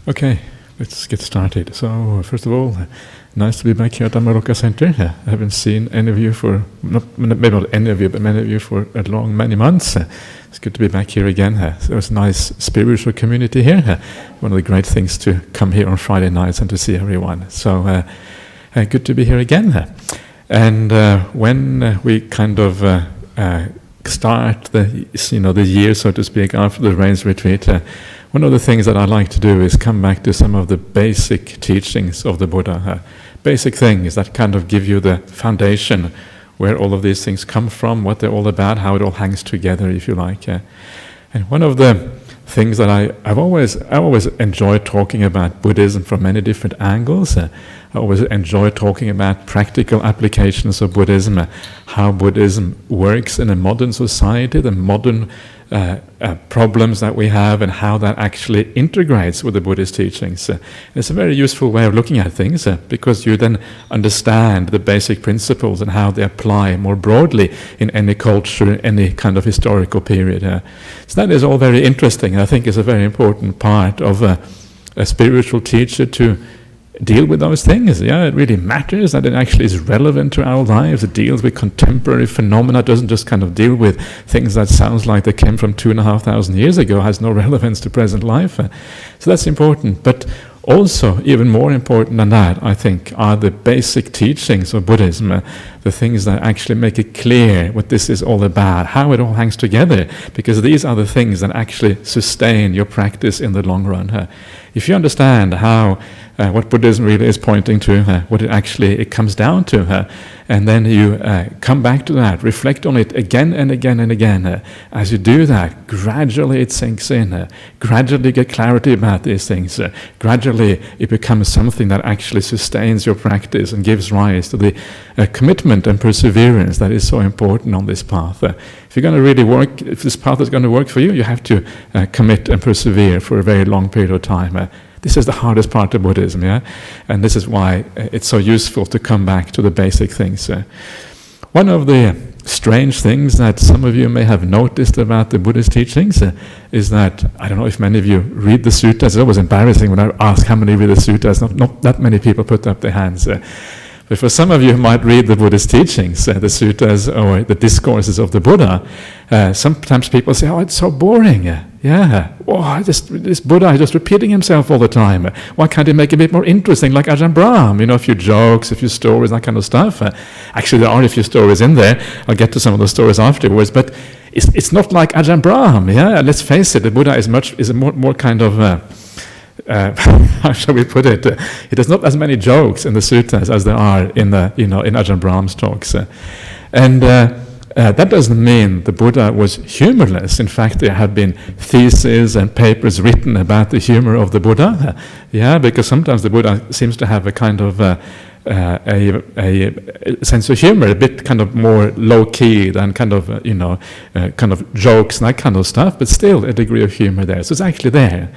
Okay, let's get started. So, first of all, nice to be back here at Dhammaloka Center. I haven't seen any of you for, maybe not any of you, but many of you for many months. It's good to be back here again. So it's a nice spiritual community here. One of the great things to come here on Friday nights and to see everyone. So, good to be here again. And when we kind of start the year, so to speak, after the Rains Retreat, one of the things that I like to do is come back to some of the basic teachings of the Buddha. Basic things that kind of give you the foundation where all of these things come from, what they're all about, how it all hangs together, if you like. And one of the things that I've always enjoyed talking about Buddhism from many different angles. I always enjoy talking about practical applications of Buddhism, how Buddhism works in a modern society, the modern problems that we have, and how that actually integrates with the Buddhist teachings. It's a very useful way of looking at things because you then understand the basic principles and how they apply more broadly in any culture, any kind of historical period. So that is all very interesting. I think it's a very important part of a spiritual teacher to deal with those things. Yeah, it really matters that it actually is relevant to our lives. It deals with contemporary phenomena. It doesn't just kind of deal with things that sounds like they came from 2,500 years ago, has no relevance to present life. So that's important. But also, even more important than that, I think, are the basic teachings of Buddhism, the things that actually make it clear what this is all about, how it all hangs together, because these are the things that actually sustain your practice in the long run. If you understand how what Buddhism really is pointing to, what it comes down to, and then you come back to that, reflect on it again and again and again. As you do that, gradually it sinks in. Gradually you get clarity about these things. Gradually it becomes something that actually sustains your practice and gives rise to the commitment and perseverance that is so important on this path. If you're going to really work, if this path is going to work for you, you have to commit and persevere for a very long period of time. This is the hardest part of Buddhism, yeah? And this is why it's so useful to come back to the basic things. One of the strange things that some of you may have noticed about the Buddhist teachings is that, I don't know if many of you read the suttas. It's always embarrassing when I ask how many read the suttas. Not that many people put up their hands. But for some of you who might read the Buddhist teachings, the suttas or the discourses of the Buddha, sometimes people say, oh, it's so boring. This Buddha is just repeating himself all the time. Why can't he make it a bit more interesting, like Ajahn Brahmali? A few jokes, a few stories, that kind of stuff. Actually, there are a few stories in there. I'll get to some of those stories afterwards. But it's not like Ajahn Brahmali. Yeah, let's face it. The Buddha is a more kind of how shall we put it? It has not as many jokes in the suttas as there are in the in Ajahn Brahmali's talks, and that doesn't mean the Buddha was humorless. In fact, there have been theses and papers written about the humor of the Buddha. Because sometimes the Buddha seems to have a kind of a sense of humor, a bit kind of more low key than kind of kind of jokes and that kind of stuff, but still a degree of humor there. So it's actually there.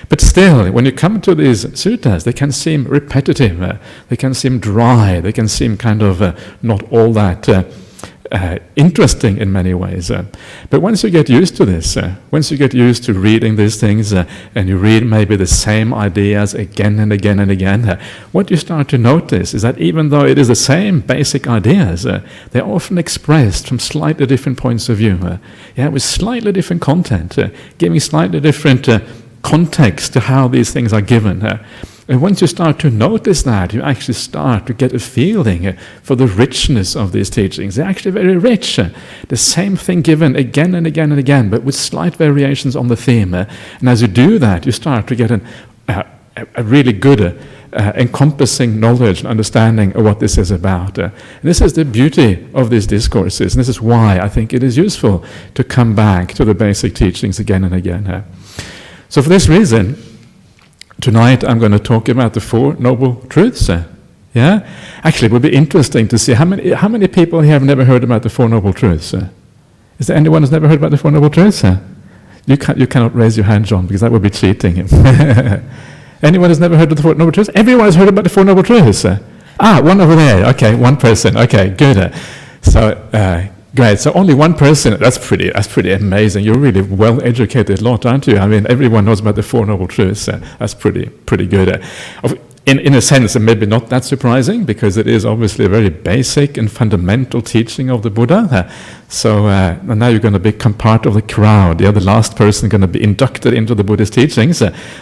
But still, when you come to these suttas, they can seem repetitive, they can seem dry, they can seem kind of not all that interesting in many ways. But once you get used to this, once you get used to reading these things and you read maybe the same ideas again and again and again, what you start to notice is that even though it is the same basic ideas, they're often expressed from slightly different points of view, with slightly different content, giving slightly different context to how these things are given. And once you start to notice that, you actually start to get a feeling for the richness of these teachings. They're actually very rich. The same thing given again and again and again, but with slight variations on the theme. And as you do that, you start to get a really good encompassing knowledge and understanding of what this is about. And this is the beauty of these discourses, and this is why I think it is useful to come back to the basic teachings again and again. So for this reason, tonight I'm going to talk about the Four Noble Truths. Actually, it would be interesting to see how many people here have never heard about the Four Noble Truths. Is there anyone who's never heard about the Four Noble Truths? You cannot raise your hand, John, because that would be cheating. Anyone who's never heard of the Four Noble Truths? Everyone has heard about the Four Noble Truths. One over there. Okay, one person. Okay, good. So Great. So only one person. That's pretty amazing. You're really well educated lot, aren't you? I mean, everyone knows about the Four Noble Truths. That's pretty good. In a sense, and maybe not that surprising, because it is obviously a very basic and fundamental teaching of the Buddha. So now you're going to become part of the crowd. You're the last person going to be inducted into the Buddhist teachings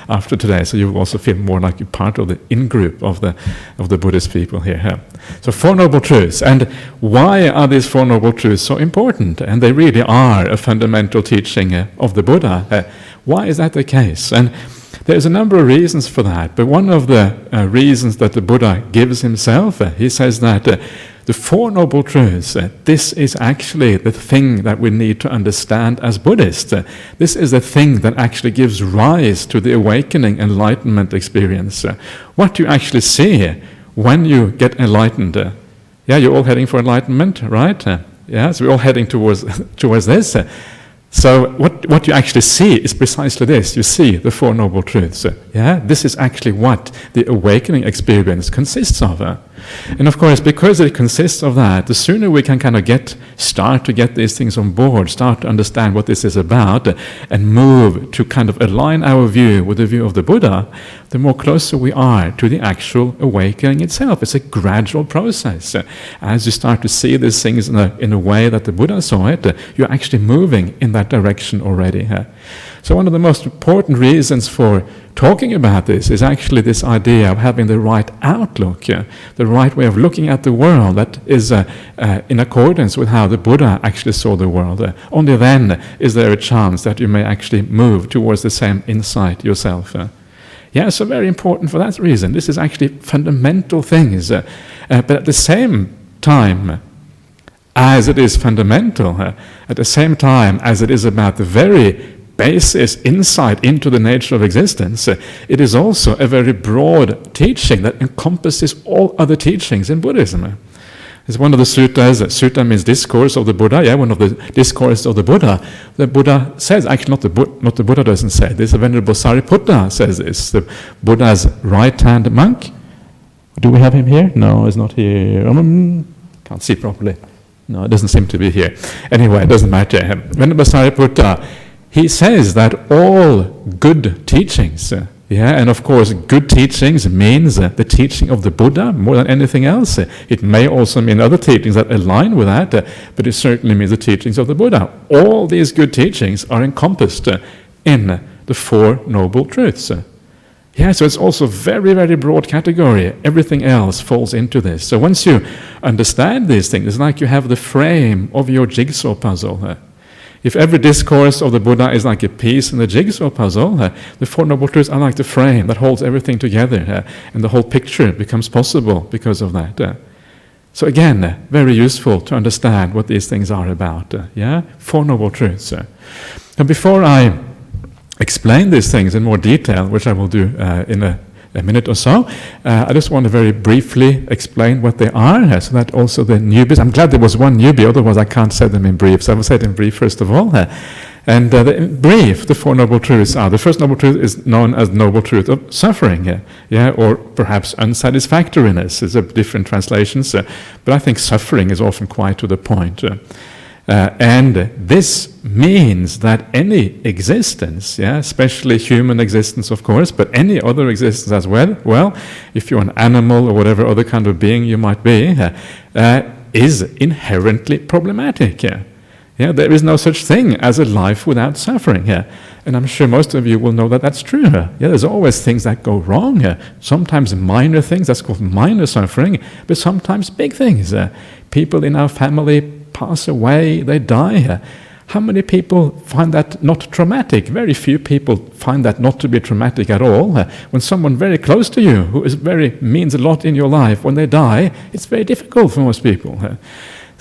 after today. So you will also feel more like you're part of the in-group of the Buddhist people here. So Four Noble Truths. And why are these Four Noble Truths so important? And they really are a fundamental teaching of the Buddha. Why is that the case? And there's a number of reasons for that, but one of the reasons that the Buddha gives himself, he says that the Four Noble Truths, this is actually the thing that we need to understand as Buddhists. This is the thing that actually gives rise to the awakening, enlightenment experience. What you actually see when you get enlightened. You're all heading for enlightenment, right? So we're all heading towards this. So what you actually see is precisely this. You see the Four Noble Truths. This is actually what the awakening experience consists of. And of course, because it consists of that, the sooner we can kind of start to get these things on board, start to understand what this is about, and move to kind of align our view with the view of the Buddha, the more closer we are to the actual awakening itself. It's a gradual process. As you start to see these things in a way that the Buddha saw it, you're actually moving in that direction already. So one of the most important reasons for talking about this is actually this idea of having the right outlook, the right way of looking at the world that is in accordance with how the Buddha actually saw the world. Only then is there a chance that you may actually move towards the same insight yourself. So very important for that reason. This is actually fundamental things. But at the same time, as it is fundamental, at the same time as it is about the very basis, insight into the nature of existence, it is also a very broad teaching that encompasses all other teachings in Buddhism. It's one of the suttas. Sutta means discourse of the Buddha. One of the discourses of the Buddha. The Buddha says, actually not the Buddha doesn't say this, the Venerable Sariputta says this, the Buddha's right-hand monk. Do we have him here? No, he's not here. Can't see properly. No, it doesn't seem to be here. Anyway, it doesn't matter. Venerable Sariputta, he says that all good teachings, and of course good teachings means the teaching of the Buddha more than anything else. It may also mean other teachings that align with that, but it certainly means the teachings of the Buddha. All these good teachings are encompassed in the Four Noble Truths. So it's also a very, very broad category. Everything else falls into this. So once you understand these things, it's like you have the frame of your jigsaw puzzle. If every discourse of the Buddha is like a piece in the jigsaw puzzle, the Four Noble Truths are like the frame that holds everything together, and the whole picture becomes possible because of that. So again, very useful to understand what these things are about. Four Noble Truths. And before I explain these things in more detail, which I will do in a minute or so, I just want to very briefly explain what they are, so that also the newbies, I'm glad there was one newbie, otherwise I can't say them in brief, so I will say it in brief first of all. And in brief, the Four Noble Truths are, the first Noble Truth is known as Noble Truth of Suffering, or perhaps unsatisfactoriness, is a different translations, but I think suffering is often quite to the point. And this means that any existence, especially human existence of course, but any other existence as well, if you're an animal or whatever other kind of being you might be, is inherently problematic. There is no such thing as a life without suffering. And I'm sure most of you will know that that's true. There's always things that go wrong. Sometimes minor things, that's called minor suffering, but sometimes big things. People in our family pass away, they die. How many people find that not traumatic? Very few people find that not to be traumatic at all. When someone very close to you, who means a lot in your life, when they die, it's very difficult for most people.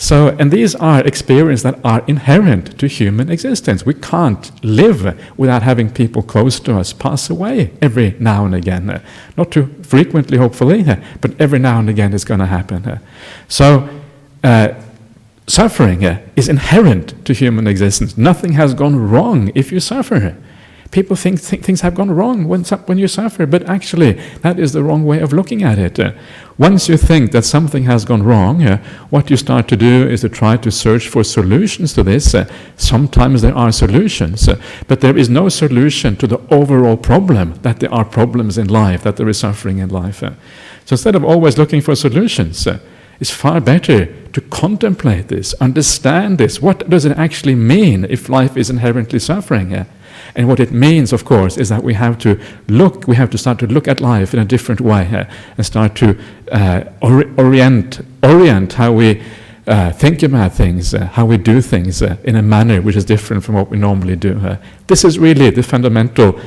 And these are experiences that are inherent to human existence. We can't live without having people close to us pass away every now and again. Not too frequently, hopefully, but every now and again it's going to happen. Suffering is inherent to human existence. Nothing has gone wrong if you suffer. People think things have gone wrong when you suffer, but actually that is the wrong way of looking at it. Once you think that something has gone wrong, what you start to do is to try to search for solutions to this. Sometimes there are solutions, but there is no solution to the overall problem, that there are problems in life, that there is suffering in life. So instead of always looking for solutions, it's far better to contemplate this, understand this. What does it actually mean if life is inherently suffering? And what it means, of course, is that we have to start to look at life in a different way and start to orient how we think about things, how we do things in a manner which is different from what we normally do. This is really the fundamental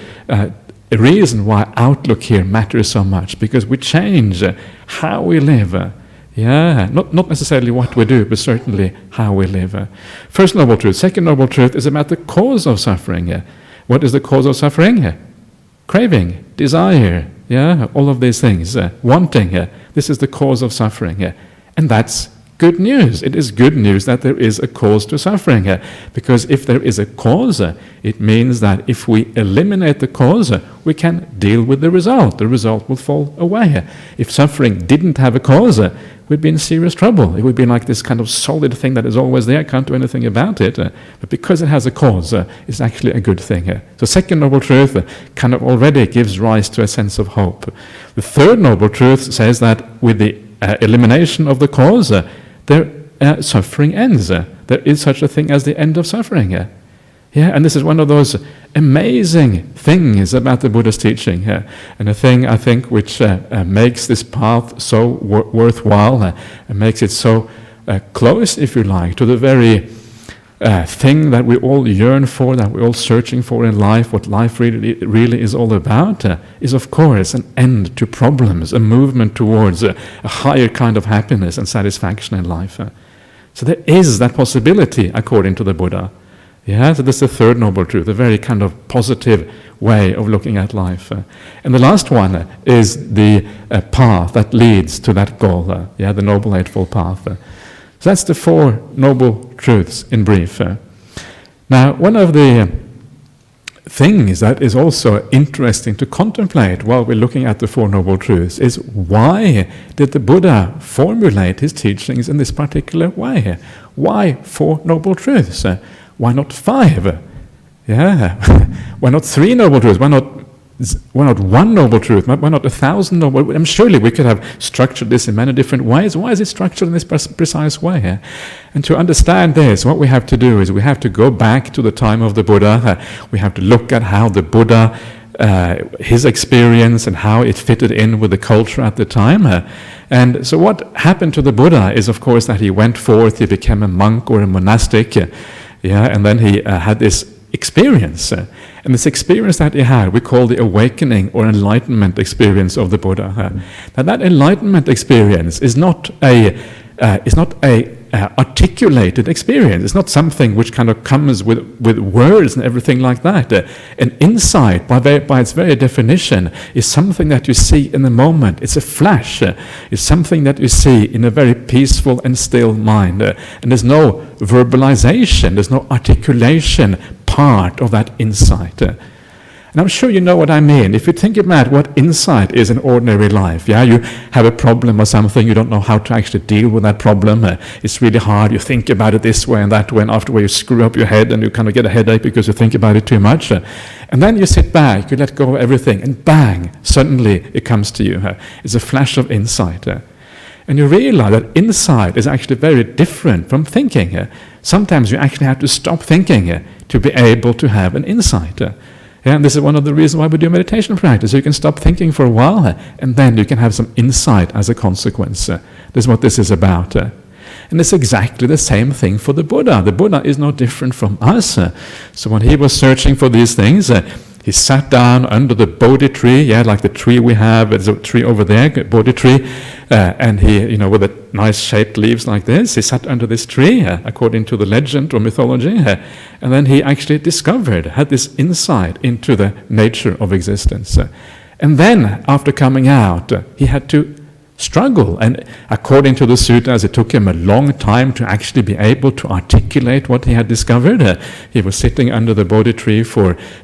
reason why outlook here matters so much, because we change how we live. Not necessarily what we do, but certainly how we live. First noble truth. Second noble truth is about the cause of suffering. What is the cause of suffering? Craving, desire, all of these things, wanting. This is the cause of suffering. And that's good news. It is good news that there is a cause to suffering. Because if there is a cause, it means that if we eliminate the cause, we can deal with the result. The result will fall away. If suffering didn't have a cause, we'd be in serious trouble. It would be like this kind of solid thing that is always there, can't do anything about it. But because it has a cause, it's actually a good thing. So second noble truth kind of already gives rise to a sense of hope. The third noble truth says that with the elimination of the cause, suffering ends. There is such a thing as the end of suffering. And this is one of those amazing things about the Buddha's teaching, and a thing I think which makes this path so worthwhile, and makes it so close, if you like, to the very thing that we all yearn for, that we're all searching for in life. What life really is all about is, of course, an end to problems, a movement towards a higher kind of happiness and satisfaction in life. So there is that possibility, according to the Buddha. So that's the third noble truth, a very kind of positive way of looking at life. And the last one is the path that leads to that goal, the Noble Eightfold Path. So that's the four noble truths in brief. Now, one of the things that is also interesting to contemplate while we're looking at the Four Noble Truths is, why did the Buddha formulate his teachings in this particular way? Why Four Noble Truths? Why not 5? Why not 3 noble truths? Why not 1 noble truth? Why not 1,000 noble? Surely we could have structured this in many different ways. Why is it structured in this precise way? And to understand this, what we have to do is we have to go back to the time of the Buddha. We have to look at how the Buddha, his experience and how it fitted in with the culture at the time. And so what happened to the Buddha is, of course, that he went forth, he became a monk or a monastic, and then he had this experience. And this experience that he had, we call the awakening or enlightenment experience of the Buddha. Now that enlightenment experience is not a articulated experience. It's not something which kind of comes with words and everything like that. An insight, by its very definition, is something that you see in the moment. It's a flash. It's something that you see in a very peaceful and still mind. And there's no verbalization, there's no articulation part of that insight. And I'm sure you know what I mean. If you think about what insight is in ordinary life, you have a problem or something, you don't know how to actually deal with that problem. It's really hard. You think about it this way and that way, and afterward you screw up your head and you kind of get a headache because you think about it too much. And then you sit back, you let go of everything, and bang, suddenly it comes to you. It's a flash of insight. And you realize that insight is actually very different from thinking. Sometimes you actually have to stop thinking to be able to have an insight. And this is one of the reasons why we do meditation practice. So you can stop thinking for a while, and then you can have some insight as a consequence. This is what this is about. And it's exactly the same thing for the Buddha. The Buddha is no different from us. So when he was searching for these things, he sat down under the Bodhi tree, like the tree we have. There's a tree over there, Bodhi tree, and he, with the nice shaped leaves like this, he sat under this tree, according to the legend or mythology, and then he actually had this insight into the nature of existence. And then, after coming out, he had to struggle. And according to the sutras, it took him a long time to actually be able to articulate what he had discovered. He was sitting under the Bodhi tree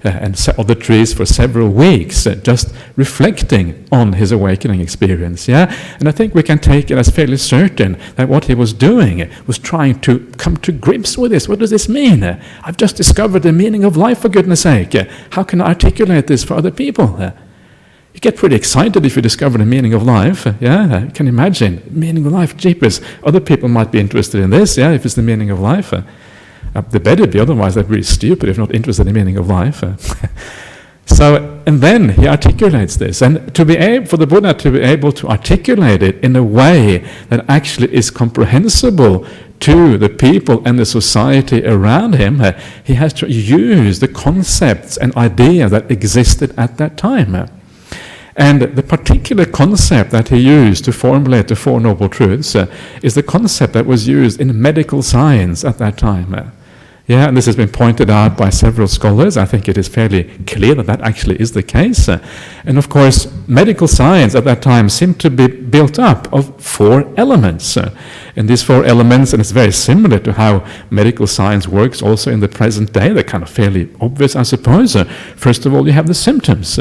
and other trees for several weeks, just reflecting on his awakening experience. Yeah, and I think we can take it as fairly certain that what he was doing was trying to come to grips with this. What does this mean? I've just discovered the meaning of life, for goodness sake. How can I articulate this for other people? You get pretty excited if you discover the meaning of life. Yeah, you can imagine. Meaning of life, jeepers. Other people might be interested in this, yeah, if it's the meaning of life. They better be, otherwise they're really stupid if not interested in the meaning of life. So, and then he articulates this. And for the Buddha to be able to articulate it in a way that actually is comprehensible to the people and the society around him, he has to use the concepts and ideas that existed at that time. And the particular concept that he used to formulate the Four Noble Truths is the concept that was used in medical science at that time. Yeah, and this has been pointed out by several scholars. I think it is fairly clear that that actually is the case. And of course, medical science at that time seemed to be built up of 4 elements. And these 4 elements, and it's very similar to how medical science works also in the present day, they're kind of fairly obvious, I suppose. First of all, you have the symptoms.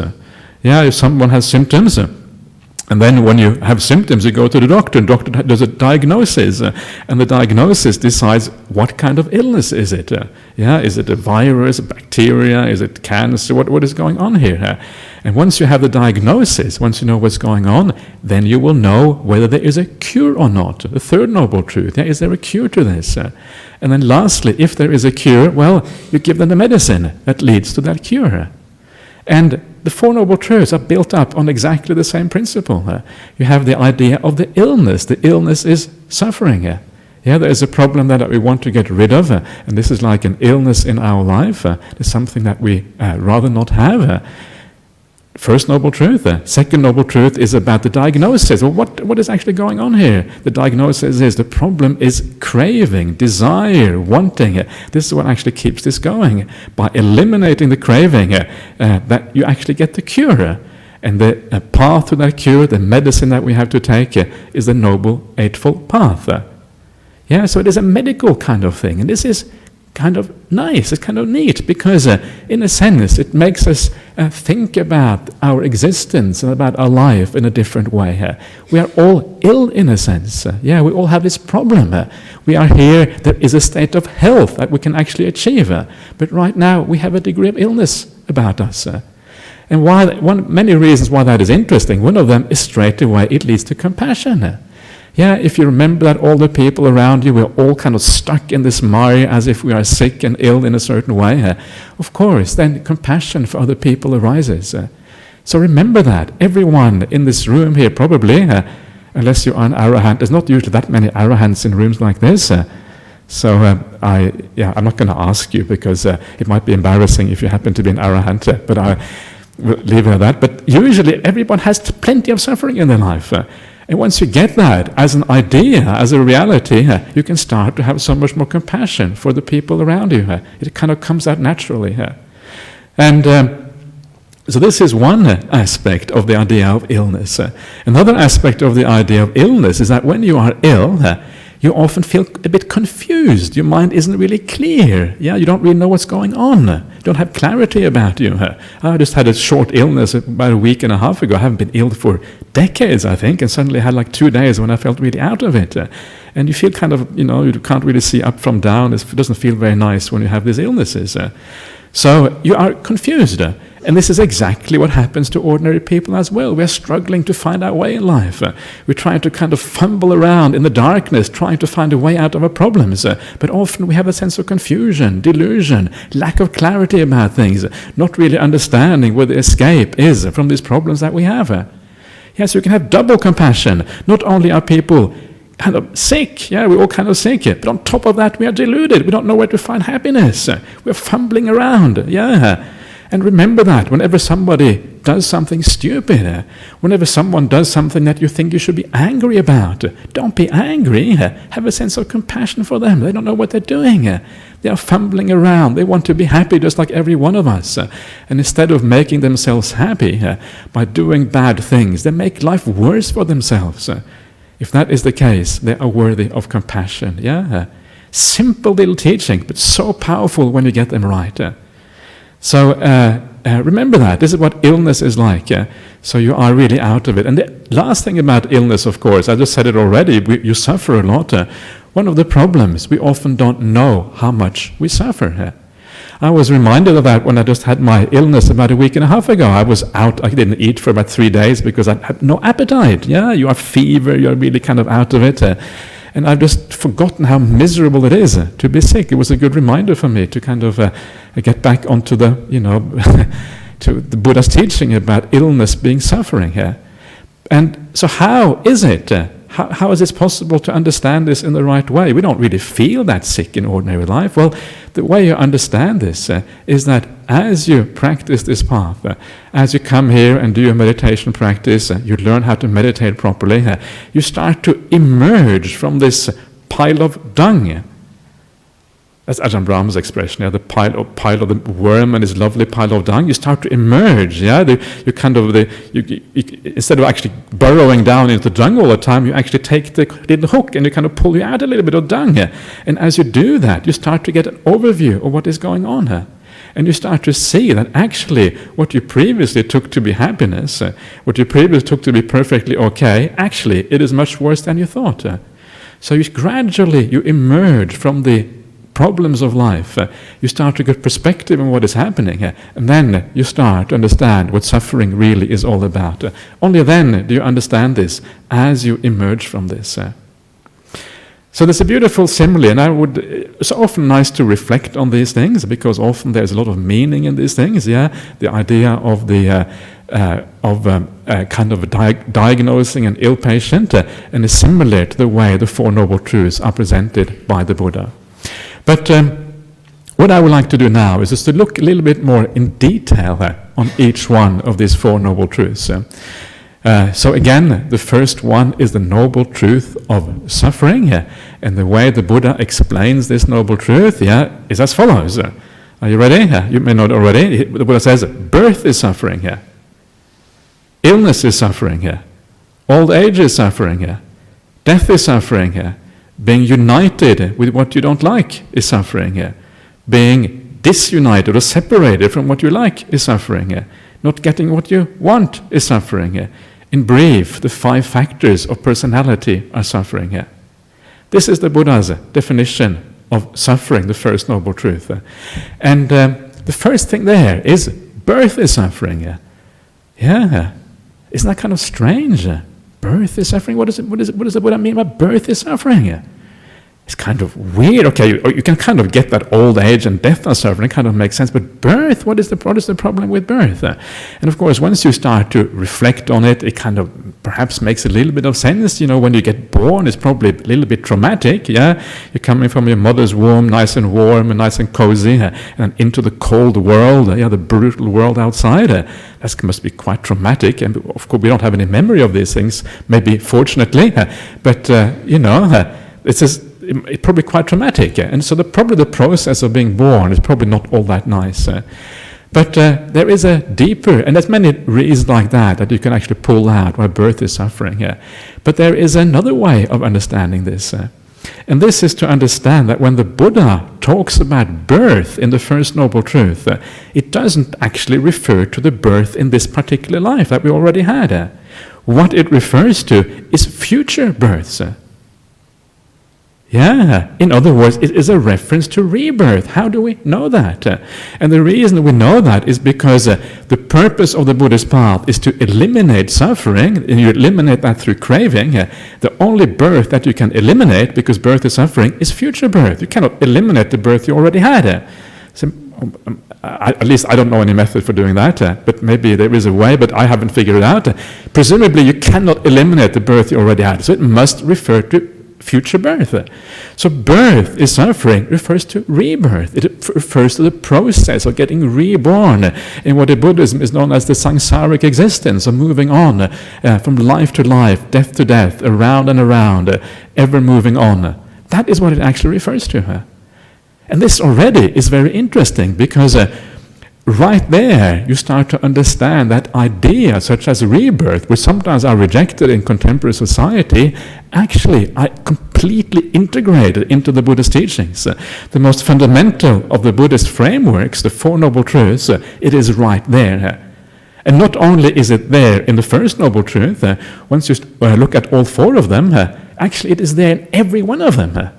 Yeah, if someone has symptoms, and then when you have symptoms, you go to the doctor, and the doctor does a diagnosis, and the diagnosis decides what kind of illness is it. Yeah, is it a virus, a bacteria, is it cancer, what is going on here? And once you have the diagnosis, once you know what's going on, then you will know whether there is a cure or not. The third noble truth, yeah, is there a cure to this? And then lastly, if there is a cure, well, you give them the medicine that leads to that cure. And the Four Noble Truths are built up on exactly the same principle. You have the idea of the illness. The illness is suffering. Yeah, there is a problem that we want to get rid of, and this is like an illness in our life. It's something that we rather not have. First Noble Truth. Second Noble Truth is about the diagnosis. Well, what is actually going on here? The diagnosis is the problem is craving, desire, wanting. This is what actually keeps this going. By eliminating the craving, that you actually get the cure. And the path to that cure, the medicine that we have to take, is the Noble Eightfold Path. Yeah, so it is a medical kind of thing. And this is kind of nice, it's kind of neat, because in a sense it makes us think about our existence and about our life in a different way. We are all ill in a sense. Yeah, we all have this problem. We are here, there is a state of health that we can actually achieve, but right now we have a degree of illness about us. And many reasons why that is interesting. One of them is straight away it leads to compassion. Yeah, if you remember that all the people around you, we're all kind of stuck in this mire as if we are sick and ill in a certain way. Of course, then compassion for other people arises. So remember that. Everyone in this room here probably, unless you are an arahant, there's not usually that many arahants in rooms like this. So I'm not going to ask you because it might be embarrassing if you happen to be an arahant, but I will leave it at that. But usually everyone has plenty of suffering in their life. And once you get that as an idea, as a reality, you can start to have so much more compassion for the people around you. It kind of comes out naturally. And so this is one aspect of the idea of illness. Another aspect of the idea of illness is that when you are ill, you often feel a bit confused. Your mind isn't really clear. Yeah, you don't really know what's going on. You don't have clarity about you. I just had a short illness about a week and a half ago. I haven't been ill for decades, I think, and suddenly I had like 2 days when I felt really out of it. And you feel kind of, you can't really see up from down. It doesn't feel very nice when you have these illnesses. So you are confused. And this is exactly what happens to ordinary people as well. We're struggling to find our way in life. We're trying to kind of fumble around in the darkness, trying to find a way out of our problems. But often we have a sense of confusion, delusion, lack of clarity about things, not really understanding where the escape is from these problems that we have. Yes, you can have double compassion. Not only are people kind of sick, we're all kind of sick, but on top of that we are deluded. We don't know where to find happiness. We're fumbling around, And remember that whenever somebody does something stupid, whenever someone does something that you think you should be angry about, don't be angry. Have a sense of compassion for them. They don't know what they're doing. They are fumbling around. They want to be happy just like every one of us. And instead of making themselves happy by doing bad things, they make life worse for themselves. If that is the case, they are worthy of compassion. Simple little teaching, but so powerful when you get them right. So remember that. This is what illness is like. So you are really out of it. And the last thing about illness, of course, I just said it already, you suffer a lot. One of the problems, we often don't know how much we suffer. I was reminded of that when I just had my illness about a week and a half ago. I was out, I didn't eat for about 3 days because I had no appetite. You have fever, you're really kind of out of it. And I've just forgotten how miserable it is to be sick. It was a good reminder for me to kind of get back onto the, to the Buddha's teaching about illness being suffering here. And so how is it? How is it possible to understand this in the right way? We don't really feel that sick in ordinary life. Well, the way you understand this is that as you practice this path, as you come here and do your meditation practice, you learn how to meditate properly, you start to emerge from this pile of dung. That's Ajahn Brahmali's expression, the pile of the worm and this lovely pile of dung. You start to emerge, instead of actually burrowing down into the dung all the time, you actually take the little hook and you kind of pull you out a little bit of dung. And as you do that, you start to get an overview of what is going on here. And you start to see that actually what you previously took to be happiness, what you previously took to be perfectly okay, actually it is much worse than you thought. So you gradually emerge from the problems of life. You start to get perspective on what is happening, and then you start to understand what suffering really is all about. Only then do you understand this, as you emerge from this. So there's a beautiful simile, and it's often nice to reflect on these things, because often there's a lot of meaning in these things. The idea of the kind of diagnosing an ill patient, and is similar to the way the Four Noble Truths are presented by the Buddha. But what I would like to do now is just to look a little bit more in detail on each one of these Four Noble Truths. So again, the first one is the Noble Truth of suffering. And the way the Buddha explains this Noble Truth is as follows. Are you ready? You may not already. The Buddha says, birth is suffering. Illness is suffering. Old age is suffering. Death is suffering. Being united with what you don't like is suffering. Being disunited or separated from what you like is suffering. Not getting what you want is suffering. In brief, the 5 factors of personality are suffering. This is the Buddha's definition of suffering, the first Noble Truth. And the first thing there is birth is suffering. Isn't that kind of strange? Birth is suffering? What does the Buddha mean by birth is suffering? It's kind of weird. Okay, you can kind of get that old age and death are suffering. It kind of makes sense. But birth, what is the problem with birth? And of course, once you start to reflect on it, it kind of perhaps makes a little bit of sense. When you get born, it's probably a little bit traumatic. You're coming from your mother's womb, nice and warm and nice and cozy, and into the cold world, the brutal world outside. That must be quite traumatic. And of course, we don't have any memory of these things, maybe fortunately. But it's probably quite traumatic, and so probably the process of being born is probably not all that nice. But there is a deeper, and there's many reasons like that you can actually pull out why birth is suffering. But there is another way of understanding this, and this is to understand that when the Buddha talks about birth in the First Noble Truth, it doesn't actually refer to the birth in this particular life that we already had. What it refers to is future births. In other words, it is a reference to rebirth. How do we know that? And the reason we know that is because the purpose of the Buddhist path is to eliminate suffering, and you eliminate that through craving. The only birth that you can eliminate, because birth is suffering, is future birth. You cannot eliminate the birth you already had. So, at least I don't know any method for doing that, but maybe there is a way, but I haven't figured it out. Presumably you cannot eliminate the birth you already had, so it must refer to future birth. So birth is suffering refers to rebirth. It refers to the process of getting reborn in what in Buddhism is known as the samsaric existence, of moving on from life to life, death to death, around and around, ever moving on. That is what it actually refers to. And this already is very interesting, because right there you start to understand that ideas such as rebirth, which sometimes are rejected in contemporary society, actually are completely integrated into the Buddhist teachings. The most fundamental of the Buddhist frameworks, the Four Noble Truths, it is right there. And not only is it there in the First Noble Truth, once you look at all four of them, actually it is there in every one of them.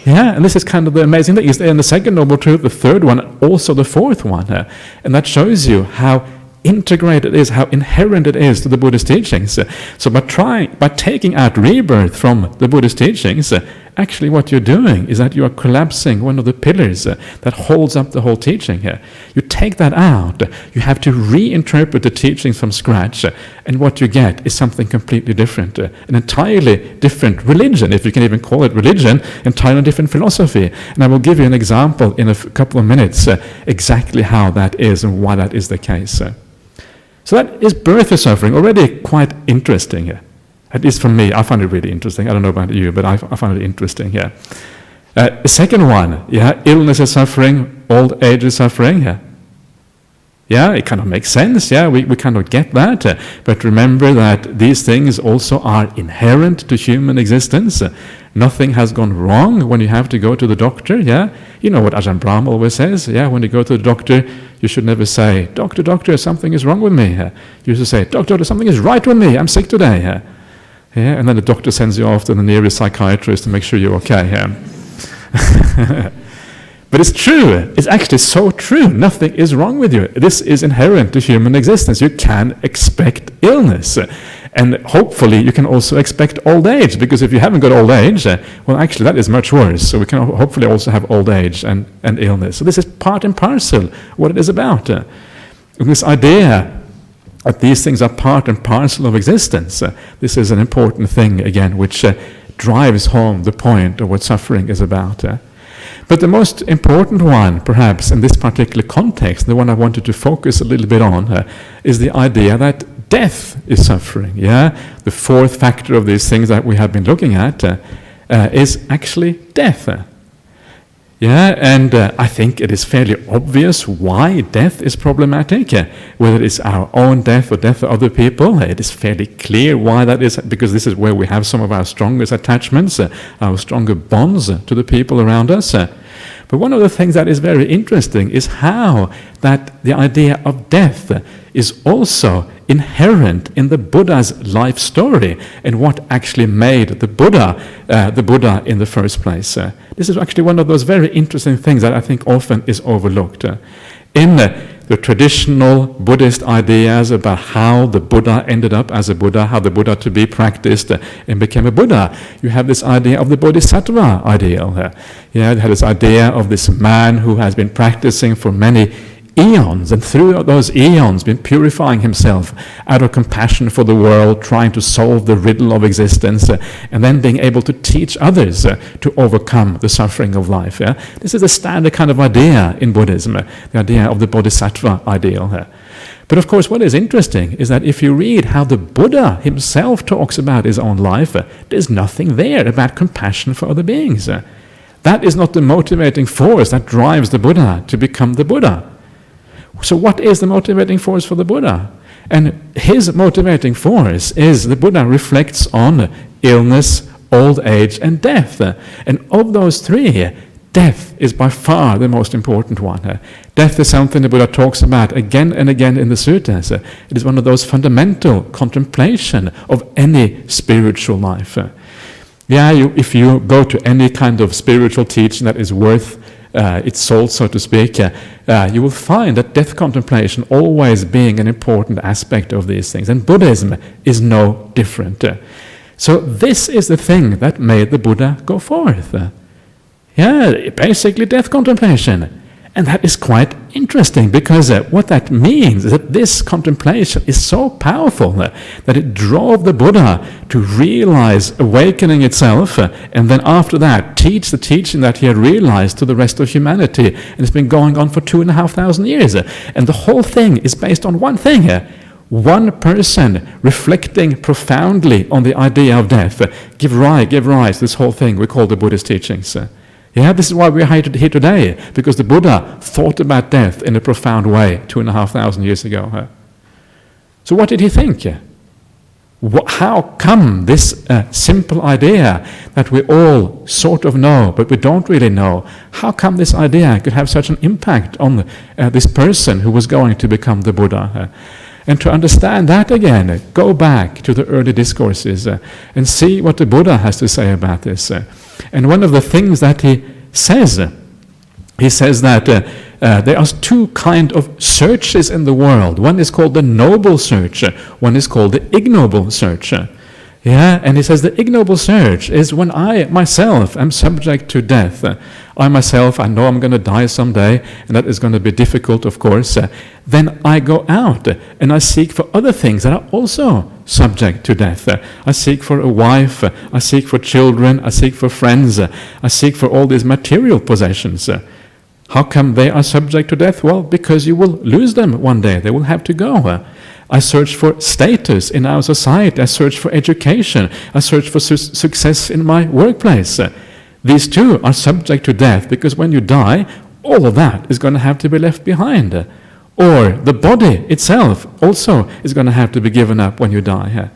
Yeah, and this is kind of the amazing thing. It's there in the Second Noble Truth, the third one, also the fourth one. And that shows you how integrated it is, how inherent it is to the Buddhist teachings. So by taking out rebirth from the Buddhist teachings, actually what you're doing is that you are collapsing one of the pillars that holds up the whole teaching here. You take that out, you have to reinterpret the teachings from scratch, and what you get is something completely different, an entirely different religion, if you can even call it religion, entirely different philosophy. And I will give you an example in a couple of minutes exactly how that is and why that is the case. So that is birth and suffering, already quite interesting. At least for me, I find it really interesting. I don't know about you, but I find it interesting. The second one, illness is suffering, old age is suffering. It kind of makes sense. We kind of get that. But remember that these things also are inherent to human existence. Nothing has gone wrong when you have to go to the doctor. You know what Ajahn Brahmali always says. When you go to the doctor, you should never say, doctor, something is wrong with me. You should say, doctor, something is right with me. I'm sick today. And then the doctor sends you off to the nearest psychiatrist to make sure you're okay. But it's true. It's actually so true. Nothing is wrong with you. This is inherent to human existence. You can expect illness. And hopefully you can also expect old age, because if you haven't got old age, well, actually that is much worse. So we can hopefully also have old age and illness. So this is part and parcel what it is about. This idea that these things are part and parcel of existence, this is an important thing, again, which drives home the point of what suffering is about. But the most important one, perhaps, in this particular context, the one I wanted to focus a little bit on, is the idea that death is suffering. The fourth factor of these things that we have been looking at is actually death. And I think it is fairly obvious why death is problematic, whether it's our own death or death of other people. It is fairly clear why that is, because this is where we have some of our strongest attachments, our stronger bonds to the people around us. But one of the things that is very interesting is how that the idea of death is also inherent in the Buddha's life story and what actually made the Buddha in the first place. This is actually one of those very interesting things that I think often is overlooked. In the traditional Buddhist ideas about how the Buddha ended up as a Buddha, how the Buddha to be practiced and became a Buddha, you have this idea of the Bodhisattva ideal. You have this idea of this man who has been practicing for many eons, and through those eons been purifying himself out of compassion for the world, trying to solve the riddle of existence, and then being able to teach others to overcome the suffering of life. This is a standard kind of idea in Buddhism, the idea of the Bodhisattva ideal. But of course what is interesting is that if you read how the Buddha himself talks about his own life, there's nothing there about compassion for other beings. That is not the motivating force that drives the Buddha to become the Buddha. So what is the motivating force for the Buddha? And his motivating force is the Buddha reflects on illness, old age, and death. And of those three, death is by far the most important one. Death is something the Buddha talks about again and again in the suttas. It is one of those fundamental contemplation of any spiritual life. If you go to any kind of spiritual teaching that is worth its salt, so to speak, you will find that death contemplation always being an important aspect of these things. And Buddhism is no different. So this is the thing that made the Buddha go forth. Basically death contemplation. And that is quite interesting, because what that means is that this contemplation is so powerful that it drove the Buddha to realize awakening itself, and then after that teach the teaching that he had realized to the rest of humanity. And it's been going on for 2,500 years. And the whole thing is based on one thing. One person reflecting profoundly on the idea of death give rise this whole thing we call the Buddhist teachings. This is why we're here today, because the Buddha thought about death in a profound way 2,500 years ago. So what did he think? How come this simple idea that we all sort of know, but we don't really know, how come this idea could have such an impact on this person who was going to become the Buddha? And to understand that again, go back to the early discourses and see what the Buddha has to say about this. And one of the things that he says that there are two kinds of searches in the world. One is called the noble search, one is called the ignoble search. And he says the ignoble search is when I myself am subject to death. I myself, I know I'm going to die someday, and that is going to be difficult, of course. Then I go out and I seek for other things that are also subject to death. I seek for a wife, I seek for children, I seek for friends, I seek for all these material possessions. How come they are subject to death? Well, because you will lose them one day. They will have to go. I search for status in our society. I search for education. I search for success in my workplace. These two are subject to death, because when you die, all of that is going to have to be left behind. Or the body itself also is going to have to be given up when you die.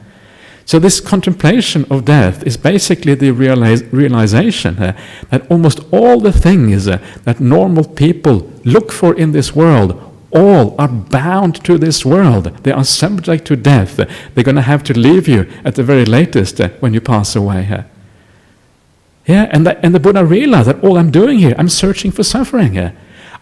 So this contemplation of death is basically the realization that almost all the things that normal people look for in this world all are bound to this world. They are subject to death. They're going to have to leave you at the very latest when you pass away. And the Buddha realized that all I'm doing here, I'm searching for suffering.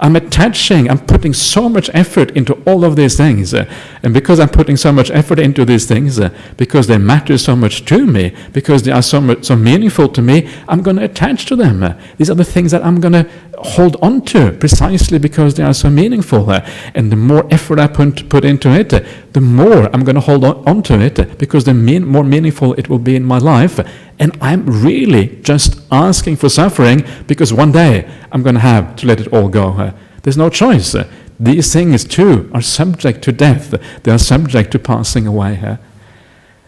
I'm putting so much effort into all of these things. And because I'm putting so much effort into these things, because they matter so much to me, because they are so meaningful to me, I'm going to attach to them. These are the things that I'm going to hold on to, precisely because they are so meaningful. And the more effort I put into it, the more I'm going to hold on to it, because the more meaningful it will be in my life. And I'm really just asking for suffering, because one day I'm going to have to let it all go. There's no choice. These things too are subject to death. They are subject to passing away.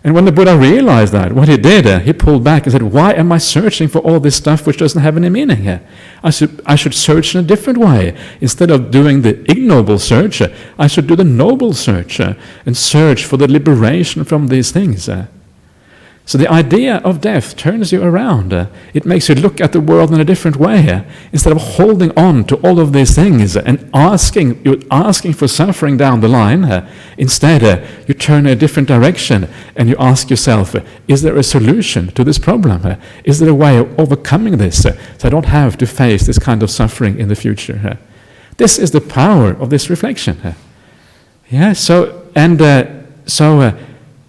And when the Buddha realized that, what he did, he pulled back and said, why am I searching for all this stuff which doesn't have any meaning? I should search in a different way. Instead of doing the ignoble search, I should do the noble search and search for the liberation from these things. So the idea of death turns you around. It makes you look at the world in a different way. Instead of holding on to all of these things and asking for suffering down the line, instead you turn in a different direction and you ask yourself, is there a solution to this problem? Is there a way of overcoming this so I don't have to face this kind of suffering in the future? This is the power of this reflection.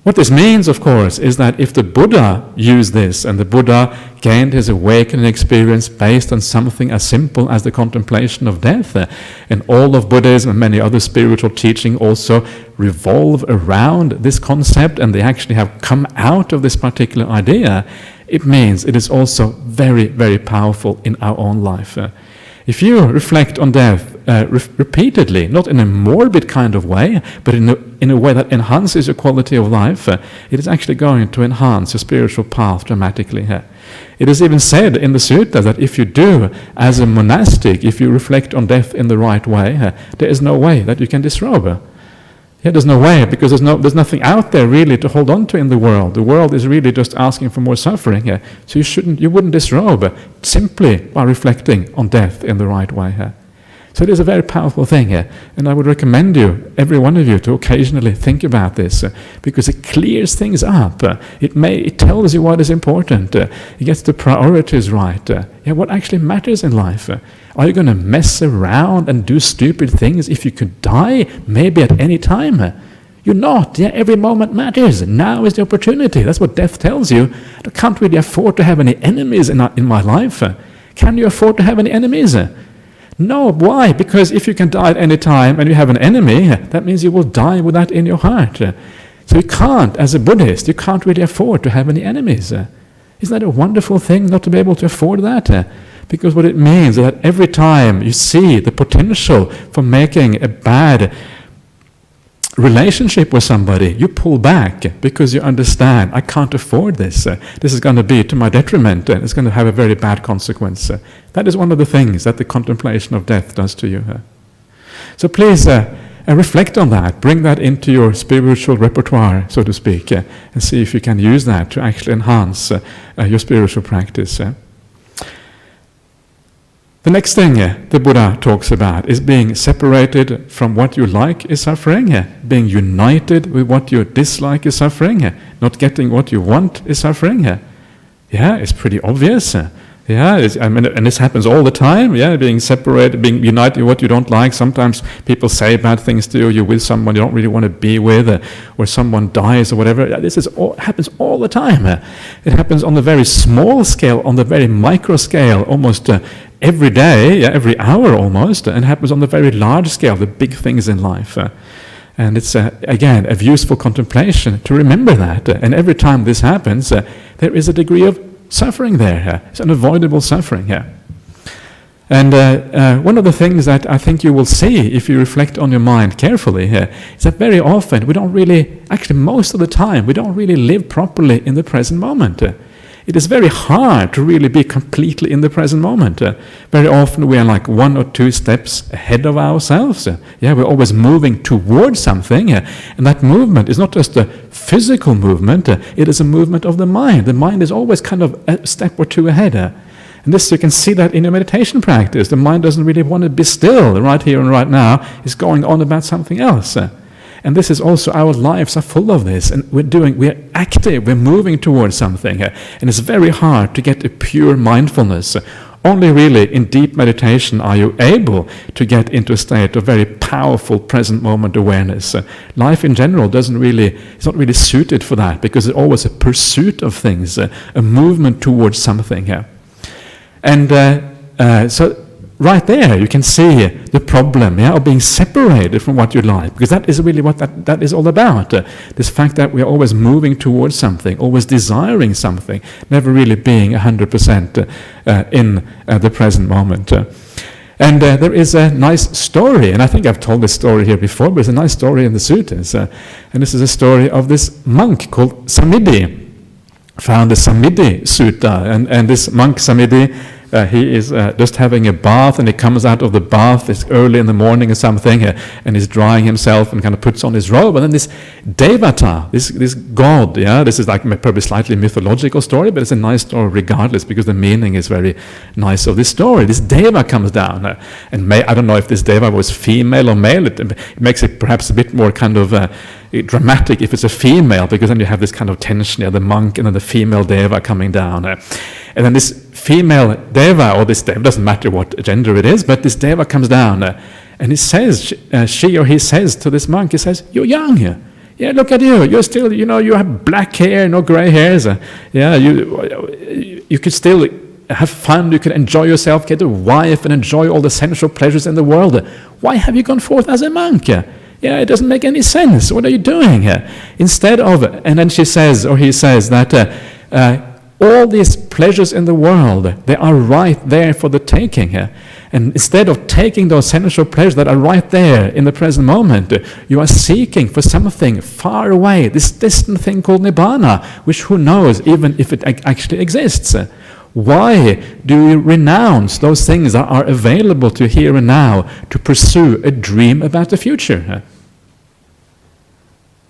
What this means, of course, is that if the Buddha used this, and the Buddha gained his awakening experience based on something as simple as the contemplation of death, and all of Buddhism and many other spiritual teaching also revolve around this concept, and they actually have come out of this particular idea, it means it is also very, very powerful in our own life. If you reflect on death repeatedly, not in a morbid kind of way, but in a way that enhances your quality of life, it is actually going to enhance your spiritual path dramatically. It is even said in the sutta that if you do, as a monastic, if you reflect on death in the right way, there is no way that you can disrobe. There's no way, because there's nothing out there really to hold on to in the world. The world is really just asking for more suffering. So you wouldn't disrobe simply by reflecting on death in the right way. So it is a very powerful thing, and I would recommend you, every one of you, to occasionally think about this, because it clears things up. It tells you what is important. It gets the priorities right. What actually matters in life. Are you going to mess around and do stupid things if you could die, maybe at any time? You're not. Every moment matters. Now is the opportunity. That's what death tells you. I can't really afford to have any enemies in my life. Can you afford to have any enemies? No, why? Because if you can die at any time and you have an enemy, that means you will die with that in your heart. So you can't, as a Buddhist, you can't really afford to have any enemies. Isn't that a wonderful thing, not to be able to afford that? Because what it means is that every time you see the potential for making a bad relationship with somebody, you pull back because you understand, I can't afford this. This is going to be to my detriment, and it's going to have a very bad consequence. That is one of the things that the contemplation of death does to you. So please reflect on that, bring that into your spiritual repertoire, so to speak, and see if you can use that to actually enhance your spiritual practice. The next thing the Buddha talks about is being separated from what you like is suffering, being united with what you dislike is suffering, not getting what you want is suffering. Yeah, it's pretty obvious. And this happens all the time. Being separated, being united with what you don't like. Sometimes people say bad things to you. You're with someone you don't really want to be with, or someone dies or whatever. This happens all the time. It happens on the very small scale, on the very micro scale, almost every day, every hour almost, and happens on the very large scale, the big things in life. And it's, again, a useful contemplation to remember that. And every time this happens, there is a degree of suffering there. It's unavoidable suffering here. And one of the things that I think you will see if you reflect on your mind carefully here is that very often we don't really, actually most of the time, we don't really live properly in the present moment. It is very hard to really be completely in the present moment. Very often we are like 1 or 2 steps ahead of ourselves. We're always moving towards something. And that movement is not just a physical movement, it is a movement of the mind. The mind is always kind of a step or 2 ahead. And this, you can see that in your meditation practice. The mind doesn't really want to be still right here and right now. It's going on about something else. And this is also, our lives are full of this, and we're active, we're moving towards something, and it's very hard to get a pure mindfulness. Only really in deep meditation are you able to get into a state of very powerful present moment awareness. Life in general it's not really suited for that, because it's always a pursuit of things, a movement towards something. And so right there, you can see the problem of being separated from what you like, because that is really what that is all about. This fact that we are always moving towards something, always desiring something, never really being 100% in the present moment. And there is a nice story, and I think I've told this story here before, but it's a nice story in the suttas. And this is a story of this monk called Samidhi, found the Samidhi Sutta, and this monk Samidhi, he is just having a bath, and he comes out of the bath, it's early in the morning or something, and he's drying himself and kind of puts on his robe, and then this Devata, this god, this is like probably slightly mythological story, but it's a nice story regardless, because the meaning is very nice of this story. This Deva comes down, and I don't know if this Deva was female or male, it makes it perhaps a bit more kind of dramatic if it's a female, because then you have this kind of tension, the monk and then the female Deva coming down. And then this female Deva, or this Deva, doesn't matter what gender it is, but this Deva comes down, and he says, she or he says to this monk, he says, "You're young. Yeah, look at you. You're still, you have black hair, no gray hairs. You could still have fun, you could enjoy yourself, get a wife, and enjoy all the sensual pleasures in the world. Why have you gone forth as a monk? It doesn't make any sense. What are you doing here?" Instead of, and then she says, or he says, that all these pleasures in the world, they are right there for the taking. And instead of taking those sensual pleasures that are right there in the present moment, you are seeking for something far away, this distant thing called Nibbana, which who knows even if it actually exists. Why do you renounce those things that are available to you here and now to pursue a dream about the future?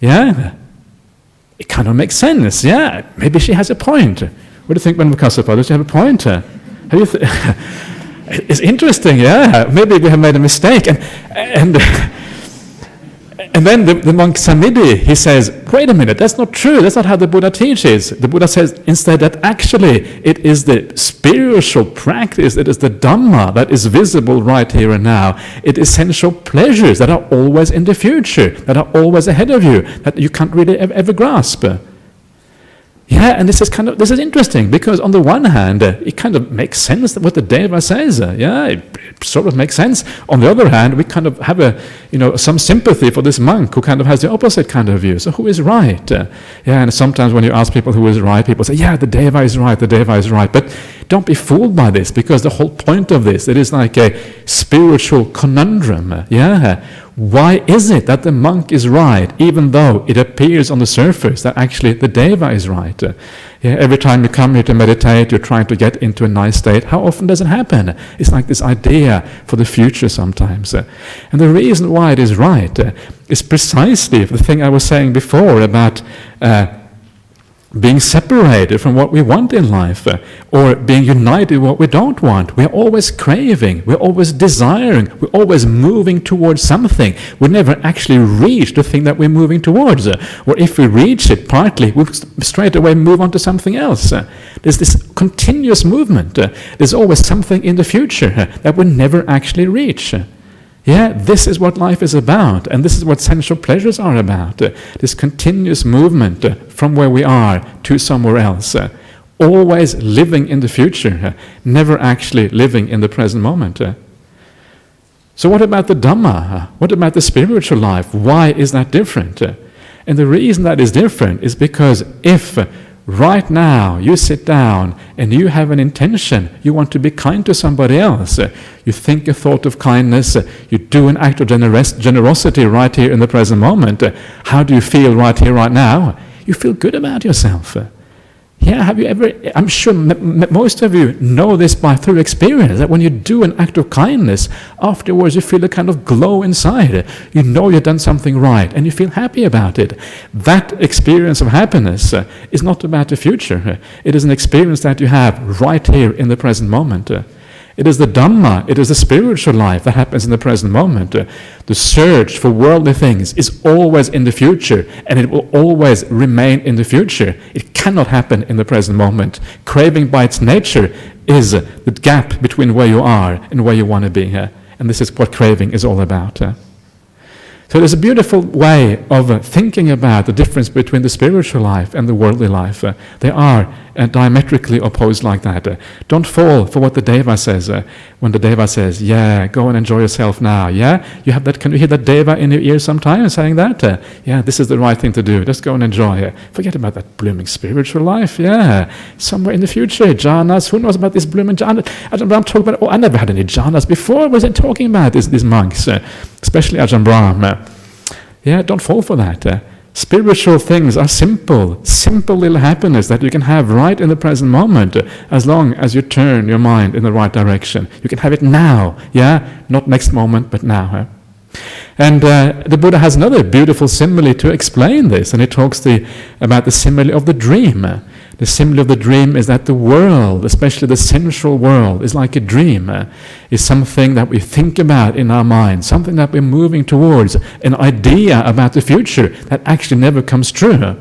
It kind of makes sense. Maybe she has a point. What do you think, Kassapa? Does she have a point? It's interesting. Maybe we have made a mistake. And then the monk Samidhi, he says, wait a minute, that's not true. That's not how the Buddha teaches. The Buddha says instead that actually it is the spiritual practice, it is the Dhamma that is visible right here and now. It is sensual pleasures that are always in the future, that are always ahead of you, that you can't really ever grasp. Yeah, and this is interesting, because on the one hand, it kind of makes sense that what the Deva says. It sort of makes sense. On the other hand, we kind of have some sympathy for this monk who kind of has the opposite kind of view. So who is right? And sometimes when you ask people who is right, people say, yeah, the Deva is right, the Deva is right. But don't be fooled by this, because the whole point of this, it is like a spiritual conundrum. Why is it that the monk is right, even though it appears on the surface that actually the Deva is right? Every time you come here to meditate, you're trying to get into a nice state. How often does it happen? It's like this idea for the future sometimes. And the reason why it is right is precisely the thing I was saying before about being separated from what we want in life, or being united with what we don't want. We're always craving, we're always desiring, we're always moving towards something. We never actually reach the thing that we're moving towards. Or if we reach it partly, we'll straight away move on to something else. There's this continuous movement. There's always something in the future that we never actually reach. This is what life is about, and this is what sensual pleasures are about. This continuous movement from where we are to somewhere else. Always living in the future, never actually living in the present moment. So what about the Dhamma? What about the spiritual life? Why is that different? And the reason that is different is because if right now you sit down and you have an intention, you want to be kind to somebody else, you think a thought of kindness, you do an act of generosity right here in the present moment, how do you feel right here, right now? You feel good about yourself. Have you ever, I'm sure most of you know this through experience, that when you do an act of kindness, afterwards you feel a kind of glow inside. You know you've done something right, and you feel happy about it. That experience of happiness is not about the future. It is an experience that you have right here in the present moment. It is the Dhamma, it is the spiritual life that happens in the present moment. The search for worldly things is always in the future, and it will always remain in the future. It cannot happen in the present moment. Craving by its nature is the gap between where you are and where you want to be. And this is what craving is all about. So there's a beautiful way of thinking about the difference between the spiritual life and the worldly life. They are diametrically opposed like that. Don't fall for what the Deva says. When the Deva says, go and enjoy yourself now. You have that. Can you hear that Deva in your ear sometimes saying that? This is the right thing to do. Just go and enjoy. Forget about that blooming spiritual life. Somewhere in the future, jhanas. Who knows about this blooming jhanas? Ajahn Brahm talked about. I never had any jhanas before. What was I talking about? These monks, especially Ajahn Brahm. Don't fall for that. Spiritual things are simple little happiness that you can have right in the present moment, as long as you turn your mind in the right direction. You can have it now, not next moment, but now. And the Buddha has another beautiful simile to explain this, and he talks about the simile of the dream. The simile of the dream is that the world, especially the sensual world, is like a dream, is something that we think about in our mind, something that we're moving towards, an idea about the future that actually never comes true.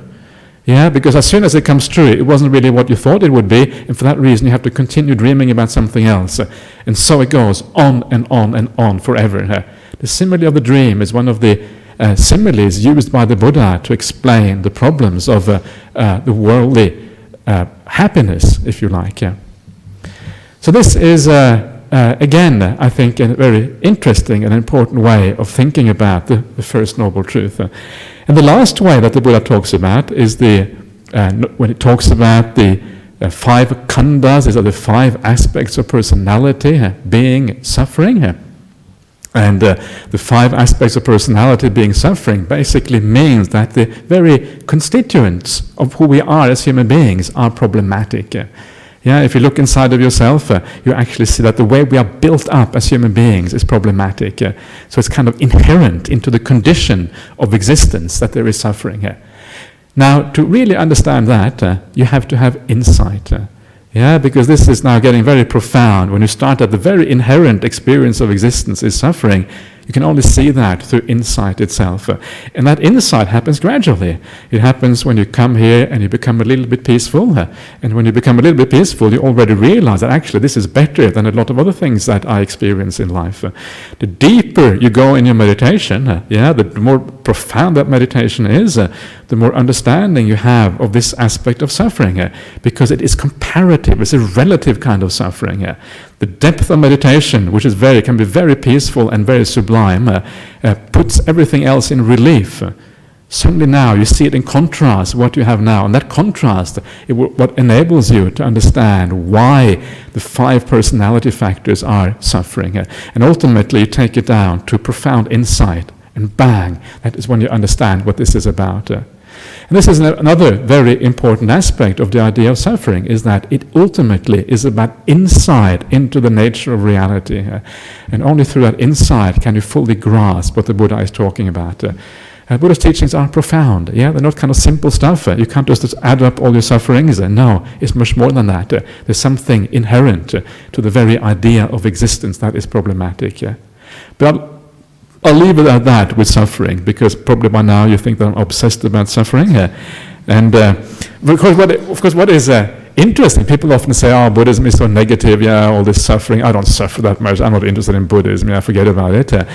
Because as soon as it comes true, it wasn't really what you thought it would be, and for that reason you have to continue dreaming about something else. And so it goes on and on and on forever. The simile of the dream is one of the similes used by the Buddha to explain the problems of the worldly happiness, if you like. So this is, again, I think, a very interesting and important way of thinking about the First Noble Truth. And the last way that the Buddha talks about is when it talks about the 5 khandhas. These are the 5 aspects of personality, being, suffering. And the 5 aspects of personality, being, suffering, basically means that the very constituents of who we are as human beings are problematic. If you look inside of yourself, you actually see that the way we are built up as human beings is problematic. So it's kind of inherent into the condition of existence that there is suffering. Now, to really understand that, you have to have insight. Because this is now getting very profound. When you start at the very inherent experience of existence is suffering, You can only see that through insight itself. And that insight happens gradually. It happens when you come here and you become a little bit peaceful. And when you become a little bit peaceful, you already realize that actually this is better than a lot of other things that I experience in life. The deeper you go in your meditation, the more profound that meditation is, the more understanding you have of this aspect of suffering, because it is comparative, it's a relative kind of suffering. The depth of meditation, which is can be very peaceful and very sublime, puts everything else in relief. Suddenly now you see it in contrast what you have now, and that contrast what enables you to understand why the 5 personality factors are suffering, and ultimately you take it down to profound insight, and bang, that is when you understand what this is about. And this is another very important aspect of the idea of suffering, is that it ultimately is about insight into the nature of reality. And only through that insight can you fully grasp what the Buddha is talking about. Buddha's teachings are profound. They're not kind of simple stuff. You can't just add up all your sufferings. No, it's much more than that. There's something inherent to the very idea of existence that is problematic. But I'll leave it at that with suffering, because probably by now you think that I'm obsessed about suffering. And of course, what is interesting, people often say, oh, Buddhism is so negative, all this suffering. I don't suffer that much. I'm not interested in Buddhism. Forget about it.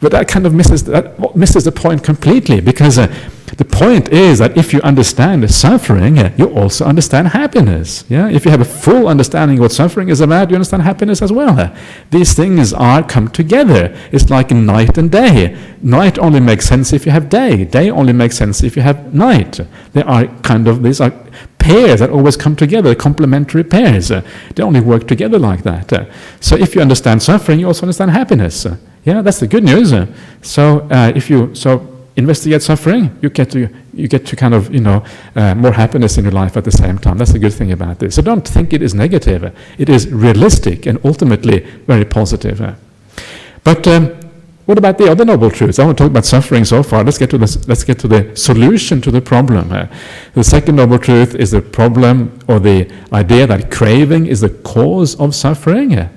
But that kind of misses the point completely, because the point is that if you understand suffering, you also understand happiness. If you have a full understanding of what suffering is about, you understand happiness as well. These things come together. It's like night and day. Night only makes sense if you have day. Day only makes sense if you have night. These are pairs that always come together, complementary pairs. They only work together like that. So if you understand suffering, you also understand happiness. That's the good news. So if you investigate suffering, you get to kind of more happiness in your life at the same time. That's the good thing about this. So don't think it is negative. It is realistic and ultimately very positive. But what about the other noble truths? I want to talk about suffering so far. Let's get to the solution to the problem. The second noble truth is the problem, or the idea that craving is the cause of suffering.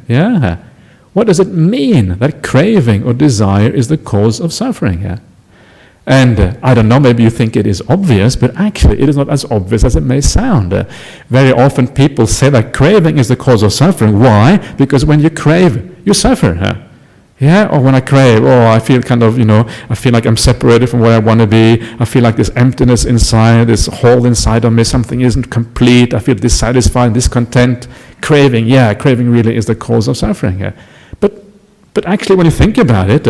What does it mean that craving or desire is the cause of suffering? And I don't know, maybe you think it is obvious, but actually it is not as obvious as it may sound. Very often people say that craving is the cause of suffering. Why? Because when you crave, you suffer. Or when I crave, I feel I feel like I'm separated from where I want to be. I feel like this emptiness inside, this hole inside of me, something isn't complete. I feel dissatisfied, discontent. Craving really is the cause of suffering. But actually, when you think about it,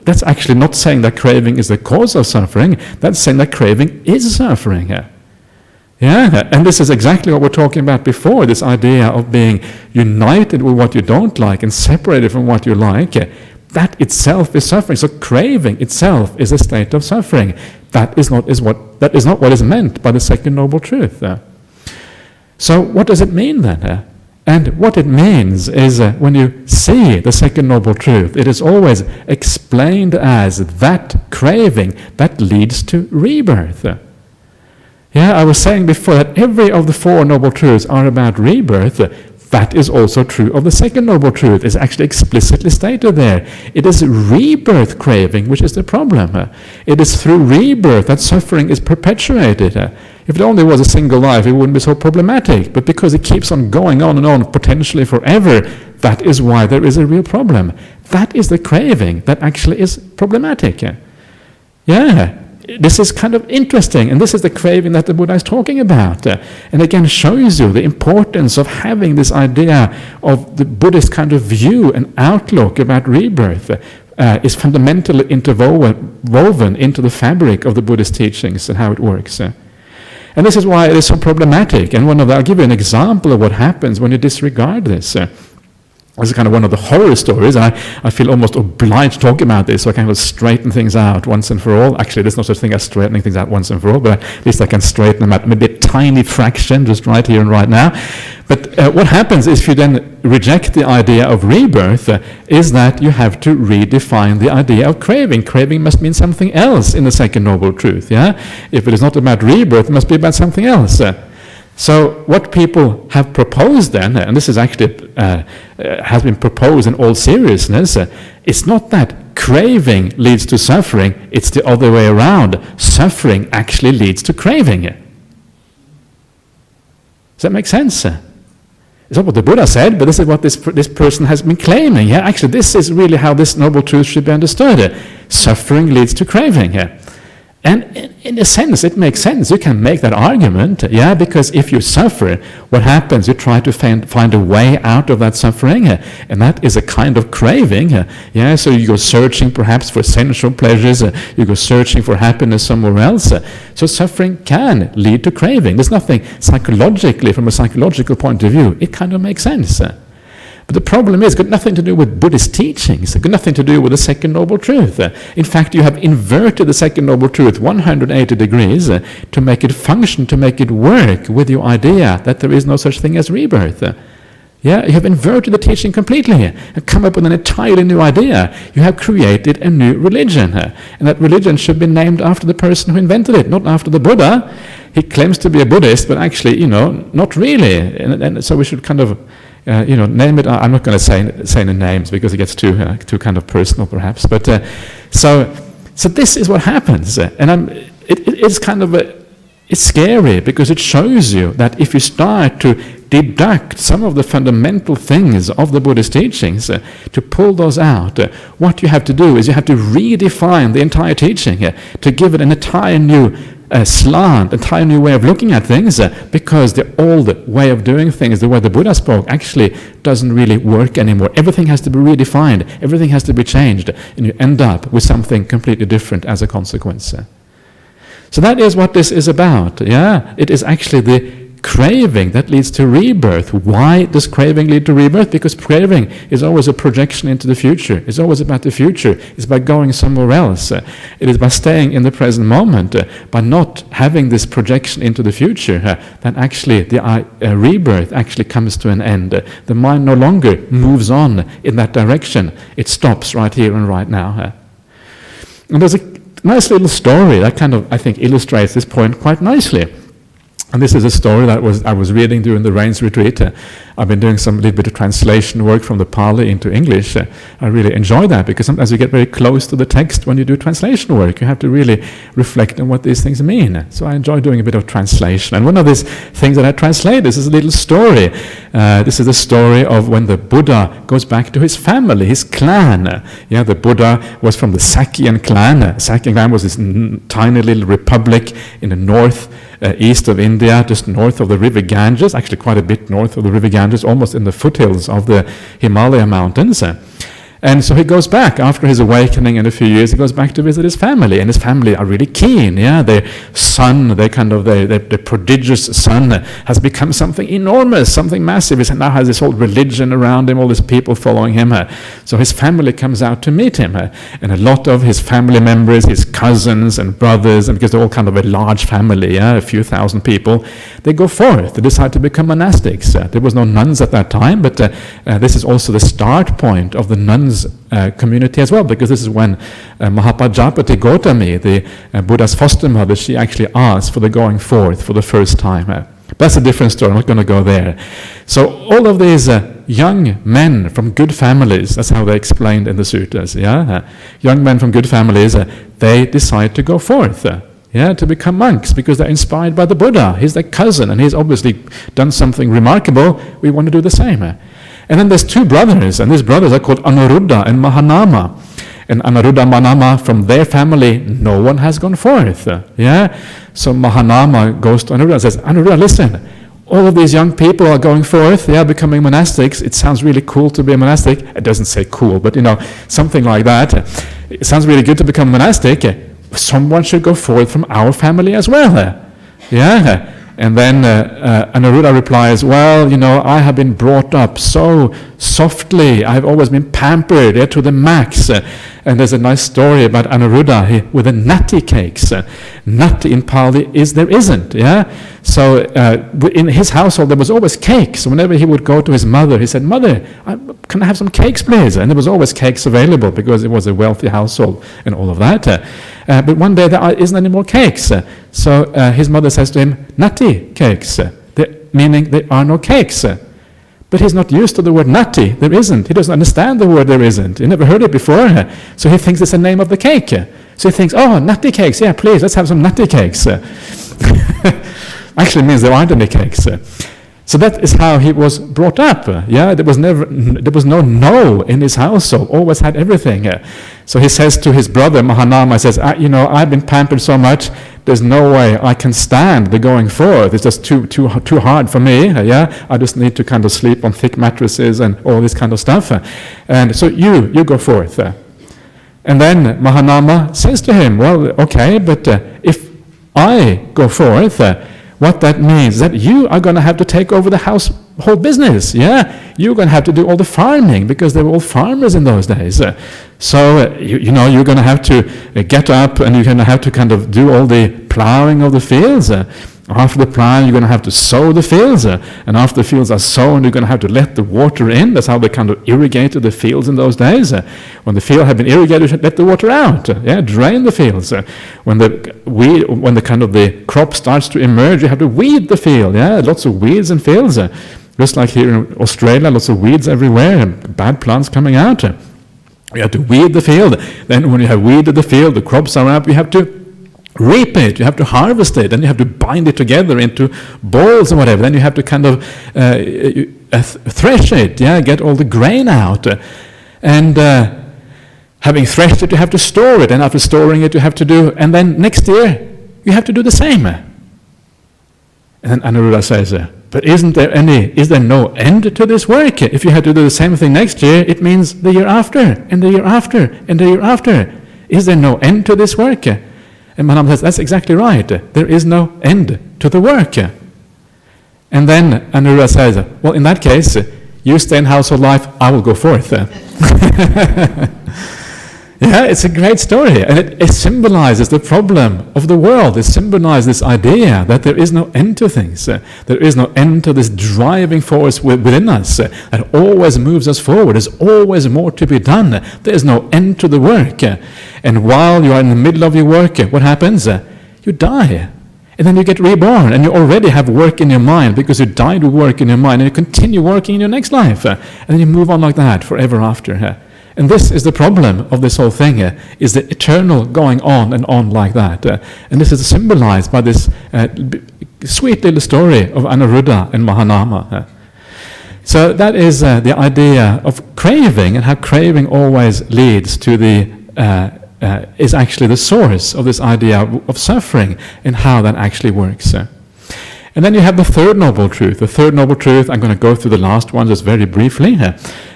that's actually not saying that craving is the cause of suffering. That's saying that craving is suffering. And this is exactly what we're talking about before, this idea of being united with what you don't like and separated from what you like. That itself is suffering. So craving itself is a state of suffering. That is not what is meant by the second noble truth. So what does it mean then? And what it means is when you see the second noble truth, it is always explained as that craving that leads to rebirth. I was saying before that every of the 4 noble truths are about rebirth. That is also true of the second noble truth. It's actually explicitly stated there. It is rebirth craving which is the problem. It is through rebirth that suffering is perpetuated. If it only was a single life, it wouldn't be so problematic. But because it keeps on going on and on, potentially forever, that is why there is a real problem. That is the craving that actually is problematic. This is kind of interesting, and this is the craving that the Buddha is talking about. And again shows you the importance of having this idea of the Buddhist kind of view and outlook about rebirth. Is fundamentally woven into the fabric of the Buddhist teachings and how it works. And this is why it is so problematic. And I'll give you an example of what happens when you disregard this. This is kind of one of the horror stories, and I feel almost obliged to talk about this, so I can straighten things out once and for all. Actually, there's no such thing as straightening things out once and for all, but at least I can straighten them out, maybe a tiny fraction, just right here and right now. But what happens if you then reject the idea of rebirth is that you have to redefine the idea of craving. Craving must mean something else in the second noble truth. If it is not about rebirth, it must be about something else. So what people have proposed then, and this is actually has been proposed in all seriousness, it's not that craving leads to suffering, it's the other way around. Suffering actually leads to craving. Does that make sense? It's not what the Buddha said, but this is what this person has been claiming. Yeah? Actually, this is really how this noble truth should be understood. Suffering leads to craving. Yeah? And in a sense, it makes sense. You can make that argument, because if you suffer, what happens? You try to find a way out of that suffering, and that is a kind of craving. So you go searching perhaps for sensual pleasures, you go searching for happiness somewhere else. So suffering can lead to craving. There's nothing psychologically, from a psychological point of view, it kind of makes sense. But the problem is, it's got nothing to do with Buddhist teachings. It's got nothing to do with the Second Noble Truth. In fact, you have inverted the Second Noble Truth 180 degrees to make it function, to make it work with your idea that there is no such thing as rebirth. You have inverted the teaching completely and come up with an entirely new idea. You have created a new religion. And that religion should be named after the person who invented it, not after the Buddha. He claims to be a Buddhist, but actually, not really. And so we should kind of name it. I'm not going to say the names because it gets too kind of personal, perhaps. But so this is what happens, and it's kind of it's scary because it shows you that if you start to deduct some of the fundamental things of the Buddhist teachings, to pull those out, what you have to do is you have to redefine the entire teaching to give it an entire new slant, entire new way of looking at things, because the old way of doing things, the way the Buddha spoke, actually doesn't really work anymore. Everything has to be redefined, everything has to be changed, and you end up with something completely different as a consequence. So that is what this is about. It is actually the craving that leads to rebirth. Why does craving lead to rebirth? Because craving is always a projection into the future. It's always about the future. It's about going somewhere else. It is by staying in the present moment, by not having this projection into the future, that actually the rebirth actually comes to an end. The mind no longer moves on in that direction. It stops right here and right now. And there's a nice little story that kind of, I think, illustrates this point quite nicely. And this is a story that I was reading during the Rains retreat. I've been doing some little bit of translation work from the Pali into English. I really enjoy that because sometimes you get very close to the text when you do translation work. You have to really reflect on what these things mean. So I enjoy doing a bit of translation. And one of these things that I translate, this is a little story. This is the story of when the Buddha goes back to his family, his clan. The Buddha was from the Sakyan clan. Sakyan clan was this tiny little republic in the north east of India, just north of the river Ganges, actually quite a bit north of the river Ganges, almost in the foothills of the Himalaya mountains. And so he goes back after his awakening in a few years. He goes back to visit his family, and his family are really keen. Their son, their prodigious son, has become something enormous, something massive. He now has this whole religion around him, all these people following him. So his family comes out to meet him, and a lot of his family members, his cousins and brothers, and because they're all kind of a large family, a few thousand people, they go forth. They decide to become monastics. There was no nuns at that time, but this is also the start point of the nuns community as well, because this is when Mahapajapati Gautami, the Buddha's foster mother, she actually asked for the going forth for the first time. But that's a different story. I'm not going to go there. So all of these young men from good families, that's how they explained in the sutras, young men from good families, they decide to go forth. To become monks because they're inspired by the Buddha. He's their cousin and he's obviously done something remarkable. We want to do the same. And then there's two brothers, and these brothers are called Anuruddha and Mahanama. And Anuruddha and Mahanama, from their family, no one has gone forth. So Mahanama goes to Anuruddha and says, Anuruddha, listen, all of these young people are going forth, becoming monastics. It sounds really cool to be a monastic. It doesn't say cool, but something like that. It sounds really good to become monastic. Someone should go forth from our family as well. And then Anuruddha replies, well, I have been brought up so softly. I've always been pampered to the max. And there's a nice story about Anuruddha with the natti cakes. Natti in Pali there isn't. So in his household there was always cakes. So whenever he would go to his mother, he said, Mother, can I have some cakes, please? And there was always cakes available because it was a wealthy household and all of that. But one day there isn't any more cakes. So his mother says to him, Natti cakes, meaning there are no cakes. But he's not used to the word nutty. There isn't. He doesn't understand the word there isn't. He never heard it before. So he thinks it's the name of the cake. So he thinks, oh, nutty cakes. Yeah, please, let's have some nutty cakes. Actually means there aren't any cakes. So that is how he was brought up. There was no in his household. Always had everything. So he says to his brother Mahanama, says, I've been pampered so much. There's no way I can stand the going forth. It's just too hard for me. I just need to kind of sleep on thick mattresses and all this kind of stuff. And so you go forth. And then Mahanama says to him, well, okay, but if I go forth, what that means is that you are going to have to take over the whole business. You're going to have to do all the farming, because they were all farmers in those days. So you're going to have to get up, and you're going to have to kind of do all the plowing of the fields. After the plowing, you're going to have to sow the fields, and after the fields are sown, you're going to have to let the water in. That's how they kind of irrigated the fields in those days. When the field had been irrigated, you should let the water out. Drain the fields. When the kind of the crop starts to emerge, you have to weed the field. Lots of weeds in fields. Just like here in Australia, lots of weeds everywhere, and bad plants coming out. You have to weed the field. Then when you have weeded the field, the crops are up, you have to reap it, you have to harvest it, and you have to bind it together into balls or whatever. Then you have to kind of thresh it, get all the grain out. And having threshed it, you have to store it, and after storing it, you have to do, and then next year, you have to do the same. And then Anuruddha says, but is there no end to this work? If you have to do the same thing next year, it means the year after, and the year after, and the year after. Is there no end to this work? And Mahanama says, that's exactly right. There is no end to the work. And then Anuruddha says, well, in that case, you stay in household life, I will go forth. It's a great story. And it symbolizes the problem of the world. It symbolizes this idea that there is no end to things. There is no end to this driving force within us that always moves us forward. There's always more to be done. There is no end to the work. And while you are in the middle of your work, what happens? You die. And then you get reborn, and you already have work in your mind because you died with work in your mind, and you continue working in your next life. And then you move on like that forever after. And this is the problem of this whole thing, is the eternal going on and on like that. And this is symbolized by this sweet little story of Anuruddha and Mahanama. So that is the idea of craving, and how craving always leads to is actually the source of this idea of suffering, and how that actually works. And then you have the third noble truth. The third noble truth, I'm going to go through the last one just very briefly.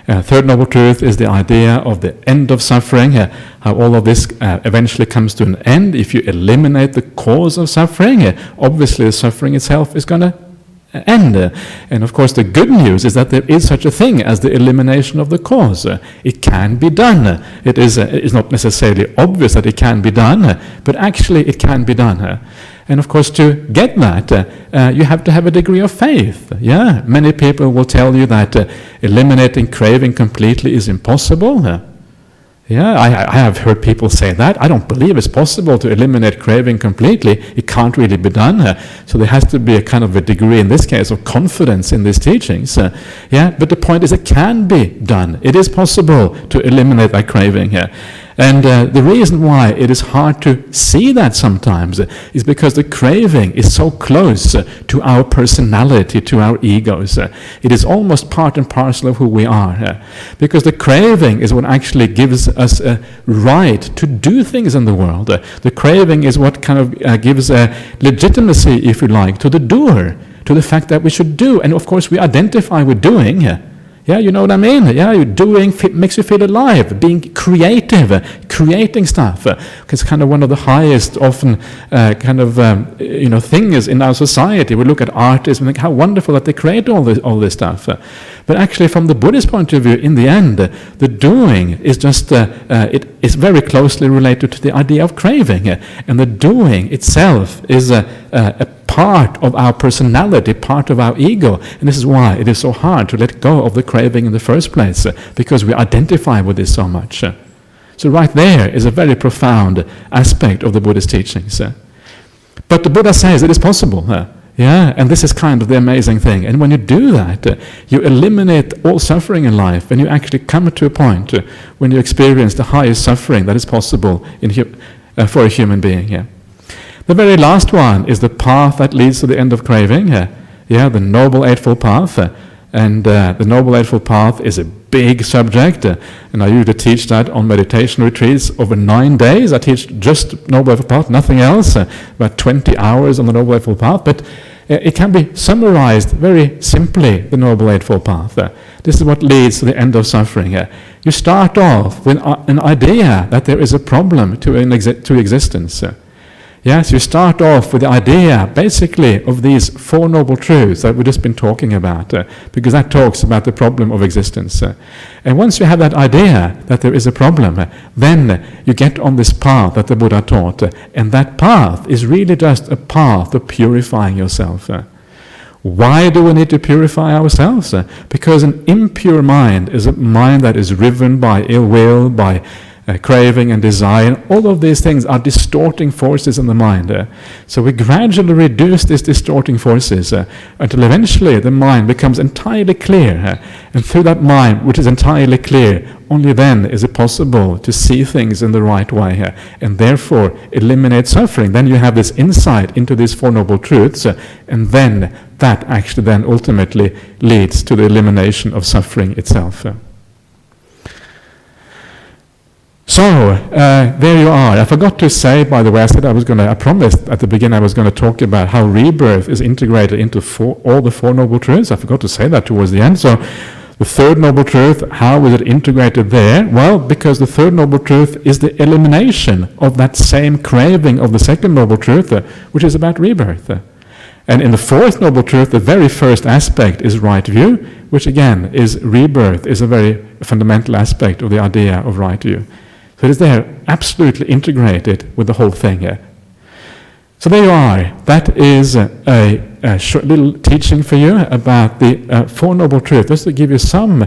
Third noble truth is the idea of the end of suffering, how all of this eventually comes to an end. If you eliminate the cause of suffering, obviously the suffering itself is going to end. And of course the good news is that there is such a thing as the elimination of the cause. It can be done. It is not necessarily obvious that it can be done, but actually it can be done. And of course, to get that, you have to have a degree of faith. Many people will tell you that eliminating craving completely is impossible. I have heard people say that. I don't believe it's possible to eliminate craving completely. It can't really be done. So there has to be a kind of a degree, in this case, of confidence in these teachings. But the point is, it can be done. It is possible to eliminate that craving. And the reason why it is hard to see that sometimes is because the craving is so close to our personality, to our egos. It is almost part and parcel of who we are. Because the craving is what actually gives us a right to do things in the world. The craving is what kind of gives a legitimacy, if you like, to the doer, to the fact that we should do. And of course we identify with doing. You know what I mean? You're doing makes you feel alive, being creative, creating stuff. It's kind of one of the highest, often things in our society. We look at artists and think how wonderful that they create all this stuff. But actually, from the Buddhist point of view, in the end, the doing is just it is very closely related to the idea of craving, and the doing itself is a part of our personality, part of our ego. And this is why it is so hard to let go of the craving in the first place, because we identify with this so much. So right there is a very profound aspect of the Buddhist teachings. But the Buddha says it is possible. Yeah, and this is kind of the amazing thing. And when you do that, you eliminate all suffering in life, and you actually come to a point when you experience the highest suffering that is possible for a human being. Yeah. The very last one is the path that leads to the end of craving. The Noble Eightfold Path. And the Noble Eightfold Path is a big subject, and I usually teach that on meditation retreats over 9 days. I teach just Noble Eightfold Path, nothing else, about 20 hours on the Noble Eightfold Path, but it can be summarized very simply, the Noble Eightfold Path. This is what leads to the end of suffering. You start off with an idea that there is a problem to existence. Yes, you start off with the idea, basically, of these Four Noble Truths that we've just been talking about, because that talks about the problem of existence. And once you have that idea that there is a problem, then you get on this path that the Buddha taught, and that path is really just a path of purifying yourself. Why do we need to purify ourselves? Because an impure mind is a mind that is riven by ill will, by craving and desire. All of these things are distorting forces in the mind. So we gradually reduce these distorting forces until eventually the mind becomes entirely clear. And through that mind, which is entirely clear, only then is it possible to see things in the right way and therefore eliminate suffering. Then you have this insight into these Four Noble Truths, and then that actually then ultimately leads to the elimination of suffering itself. So, there you are. I forgot to say, by the way, I promised at the beginning I was going to talk about how rebirth is integrated into all the Four Noble Truths. I forgot to say that towards the end. So, the third Noble Truth, how is it integrated there? Well, because the third Noble Truth is the elimination of that same craving of the second Noble Truth, which is about rebirth. And in the fourth Noble Truth, the very first aspect is right view, which again is rebirth, is a very fundamental aspect of the idea of right view. So it is there, absolutely integrated with the whole thing here. So there you are. That is a short little teaching for you about the Four Noble Truths, just to give you some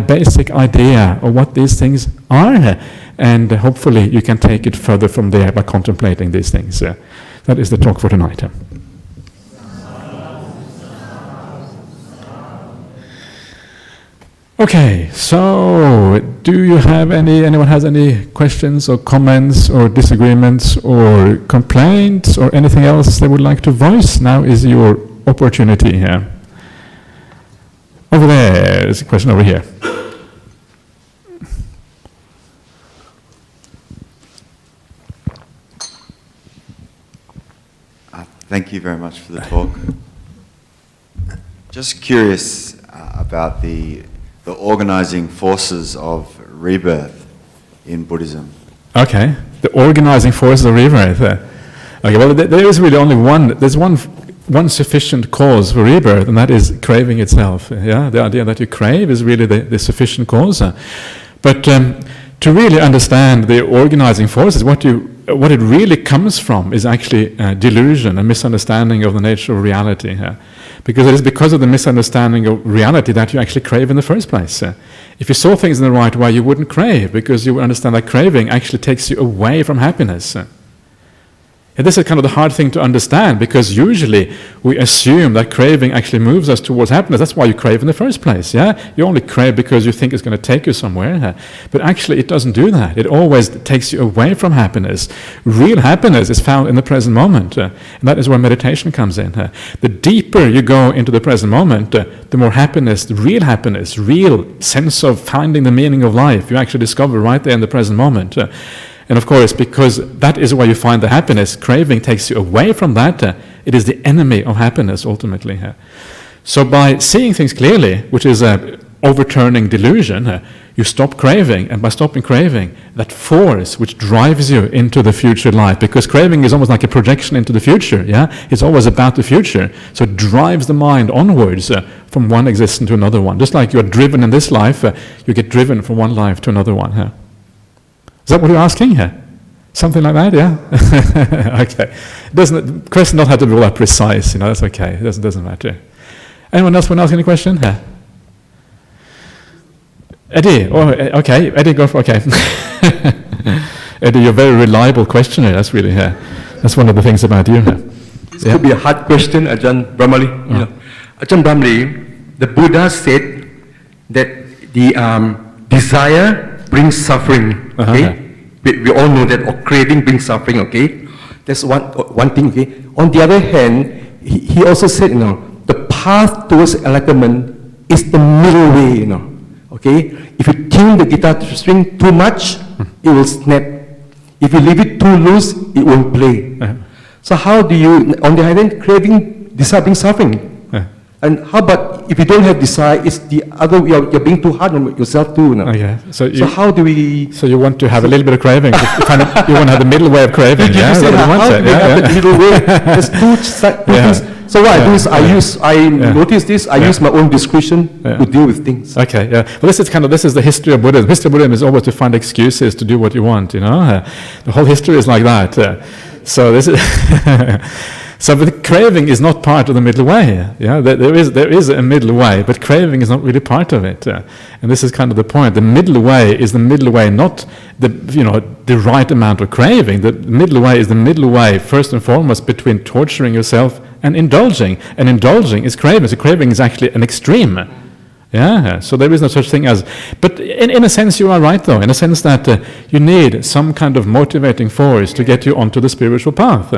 basic idea of what these things are, and hopefully you can take it further from there by contemplating these things. That is the talk for tonight. Okay, so do you have anyone has any questions or comments or disagreements or complaints or anything else they would like to voice? Now is your opportunity here. Over there, there's a question over here. Thank you very much for the talk. Just curious about the organizing forces of rebirth in Buddhism. Okay, the organizing forces of rebirth. Okay, well, there is really only one. There's one sufficient cause for rebirth, and that is craving itself. Yeah, the idea that you crave is really the sufficient cause. But to really understand the organizing forces, what it really comes from is actually delusion, a misunderstanding of the nature of reality. Because it is because of the misunderstanding of reality that you actually crave in the first place. If you saw things in the right way, you wouldn't crave, because you would understand that craving actually takes you away from happiness. And this is kind of the hard thing to understand, because usually we assume that craving actually moves us towards happiness. That's why you crave in the first place. Yeah, you only crave because you think it's going to take you somewhere. But actually, it doesn't do that. It always takes you away from happiness. Real happiness is found in the present moment, and that is where meditation comes in. The deeper you go into the present moment, the more happiness, the real sense of finding the meaning of life, you actually discover right there in the present moment. And of course, because that is where you find the happiness, craving takes you away from that. It is the enemy of happiness, ultimately. So by seeing things clearly, which is overturning delusion, you stop craving. And by stopping craving, that force which drives you into the future life, because craving is almost like a projection into the future. Yeah, it's always about the future. So it drives the mind onwards from one existence to another one. Just like you are driven in this life, you get driven from one life to another one. Is that what you're asking here? Something like that, yeah? Okay. The question not have to be all that precise, that's okay. It doesn't matter. Anyone else want to ask any question? Eddie, okay. Eddie, go for okay. Eddie, you're a very reliable questioner. That's really that's one of the things about you. This could be a hard question, Ajahn Brahmali. You know, Ajahn Brahmali, the Buddha said that the desire brings suffering. Okay, we all know that, or craving brings suffering. Okay, that's one thing. Okay, on the other hand, he also said, you know, the path towards enlightenment is the middle way. You know, okay, if you tune the guitar string too much, it will snap. If you leave it too loose, it won't play. So how do you, on the other hand, craving, desire brings suffering. And how about if you don't have desire, it's the other, you're being too hard on yourself too. No? So how do we... So you want to have a little bit of craving, you want to have the middle way of craving, yeah? How do we have the middle way? There's two things. So what I do is I notice this, I use my own discretion to deal with things. Okay, yeah. Well, this is the history of Buddhism. History of Buddhism is always to find excuses to do what you want, you know? The whole history is like that. So this is... So, but the craving is not part of the middle way. Yeah, there is a middle way, but craving is not really part of it. And this is kind of the point. The middle way is the middle way, not the right amount of craving. The middle way is the middle way, first and foremost, between torturing yourself and indulging. And indulging is craving. So craving is actually an extreme. Yeah, so there is no such thing as... But in a sense you are right though, in a sense that you need some kind of motivating force to get you onto the spiritual path.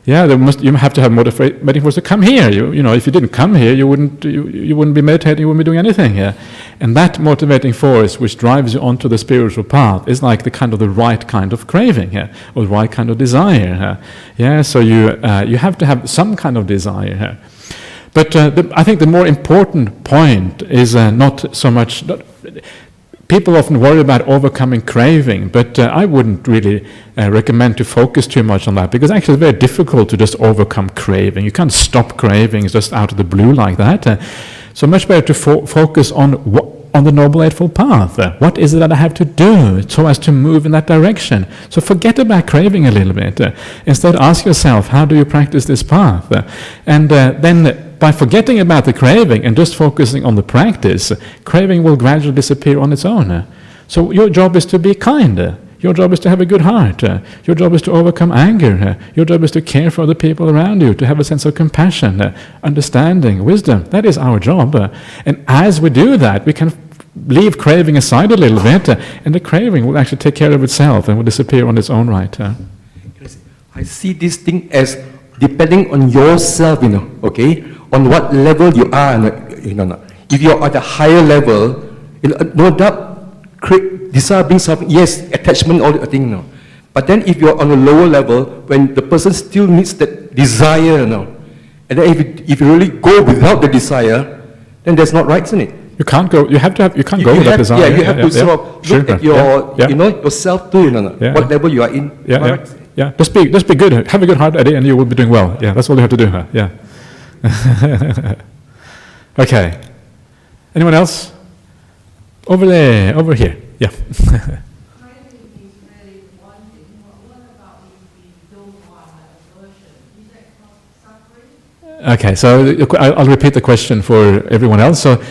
You have to have motivating force to come here. You know, if you didn't come here, you wouldn't be meditating, you wouldn't be doing anything here. And that motivating force which drives you onto the spiritual path is like the right kind of craving, or the right kind of desire. So you have to have some kind of desire. But I think the more important point is not so much... People often worry about overcoming craving, but I wouldn't really recommend to focus too much on that, because actually it's very difficult to just overcome craving. You can't stop cravings just out of the blue like that. So much better to focus on the Noble Eightfold Path. What is it that I have to do so as to move in that direction? So forget about craving a little bit. Instead ask yourself, how do you practice this path? And then by forgetting about the craving and just focusing on the practice, craving will gradually disappear on its own. So your job is to be kind. Your job is to have a good heart. Your job is to overcome anger. Your job is to care for the people around you, to have a sense of compassion, understanding, wisdom. That is our job. And as we do that, we can leave craving aside a little bit, and the craving will actually take care of itself and will disappear on its own right. I see this thing as depending on yourself, okay? On what level you are, If you're at a higher level, no doubt, desire brings something, yes, attachment, all the thing, But then if you're on a lower level, when the person still needs that desire, and then if you really go without the desire, then that's not right, isn't it? You can't go. You can't go with that desire. Yeah, you have to sort of look at your, yourself too. What level you are in. Just be good. Have a good heart, Eddie, and you will be doing well. Yeah, that's all you have to do. Yeah. Okay. Anyone else? Over there. Over here. Yeah. Okay, so I'll repeat the question for everyone else. So,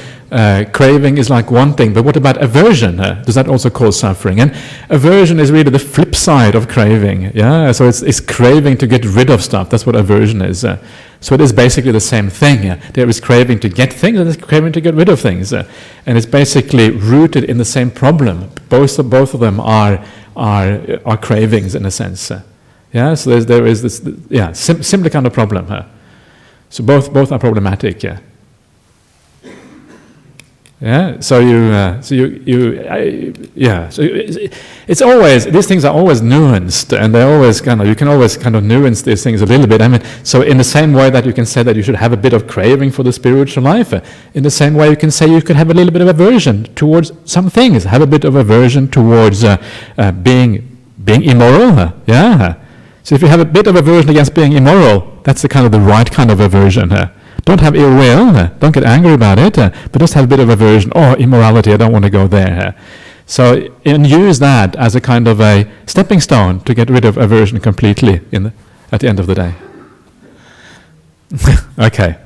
craving is like wanting, but what about aversion? Does that also cause suffering? And aversion is really the flip side of craving. Yeah, so it's craving to get rid of stuff. That's what aversion is. So it is basically the same thing. There is craving to get things, and there's craving to get rid of things, and it's basically rooted in the same problem. Both of them are cravings in a sense. Yeah, so there is this similar kind of problem. So both are problematic. Yeah. So it's always, these things are always nuanced, and they're always you can always nuance these things a little bit. I mean, so in the same way that you can say that you should have a bit of craving for the spiritual life, in the same way you can say you could have a little bit of aversion towards some things, have a bit of aversion towards being immoral. Yeah. So if you have a bit of aversion against being immoral, that's the right kind of aversion. Don't have ill will, don't get angry about it, but just have a bit of aversion. Oh, immorality, I don't want to go there. So, and use that as a kind of a stepping stone to get rid of aversion completely at the end of the day. Okay.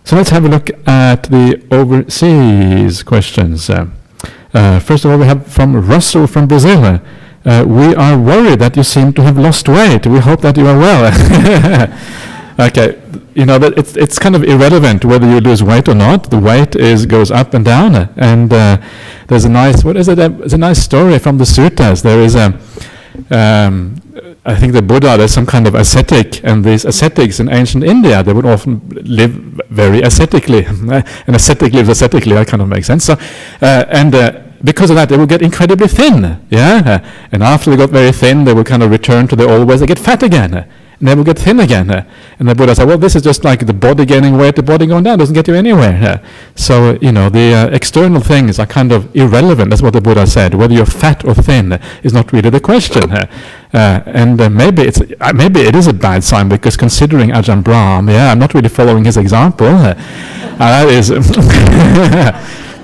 So let's have a look at the overseas questions. First of all, we have from Russell from Brazil. we are worried that you seem to have lost weight. We hope that you are well. Okay, that it's kind of irrelevant whether you lose weight or not. The weight goes up and down, and there's a nice It's a nice story from the suttas. There is I think the Buddha, there's some kind of ascetic, and these ascetics in ancient India, they would often live very ascetically. An ascetic lives ascetically, that kind of makes sense. So, because of that, they would get incredibly thin, and after they got very thin, they would kind of return to the old ways. They get fat again, and they will get thin again. And the Buddha said, well, this is just like the body gaining weight, the body going down, doesn't get you anywhere. So, the external things are kind of irrelevant. That's what the Buddha said. Whether you're fat or thin is not really the question. And maybe it is a bad sign, because considering Ajahn Brahmali, I'm not really following his example. That is...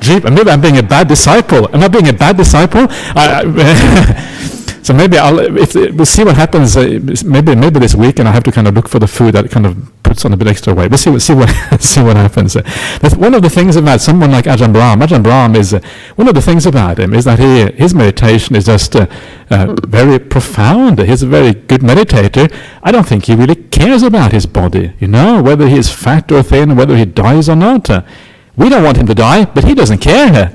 Gee, maybe I'm being a bad disciple. Am I being a bad disciple? So maybe we'll see what happens. Maybe this weekend I have to kind of look for the food that kind of puts on a bit extra weight. We'll see what happens. But one of the things about someone like Ajahn Brahmali is one of the things about him is that his meditation is just very profound. He's a very good meditator. I don't think he really cares about his body. Whether he's fat or thin, whether he dies or not. We don't want him to die, but he doesn't care.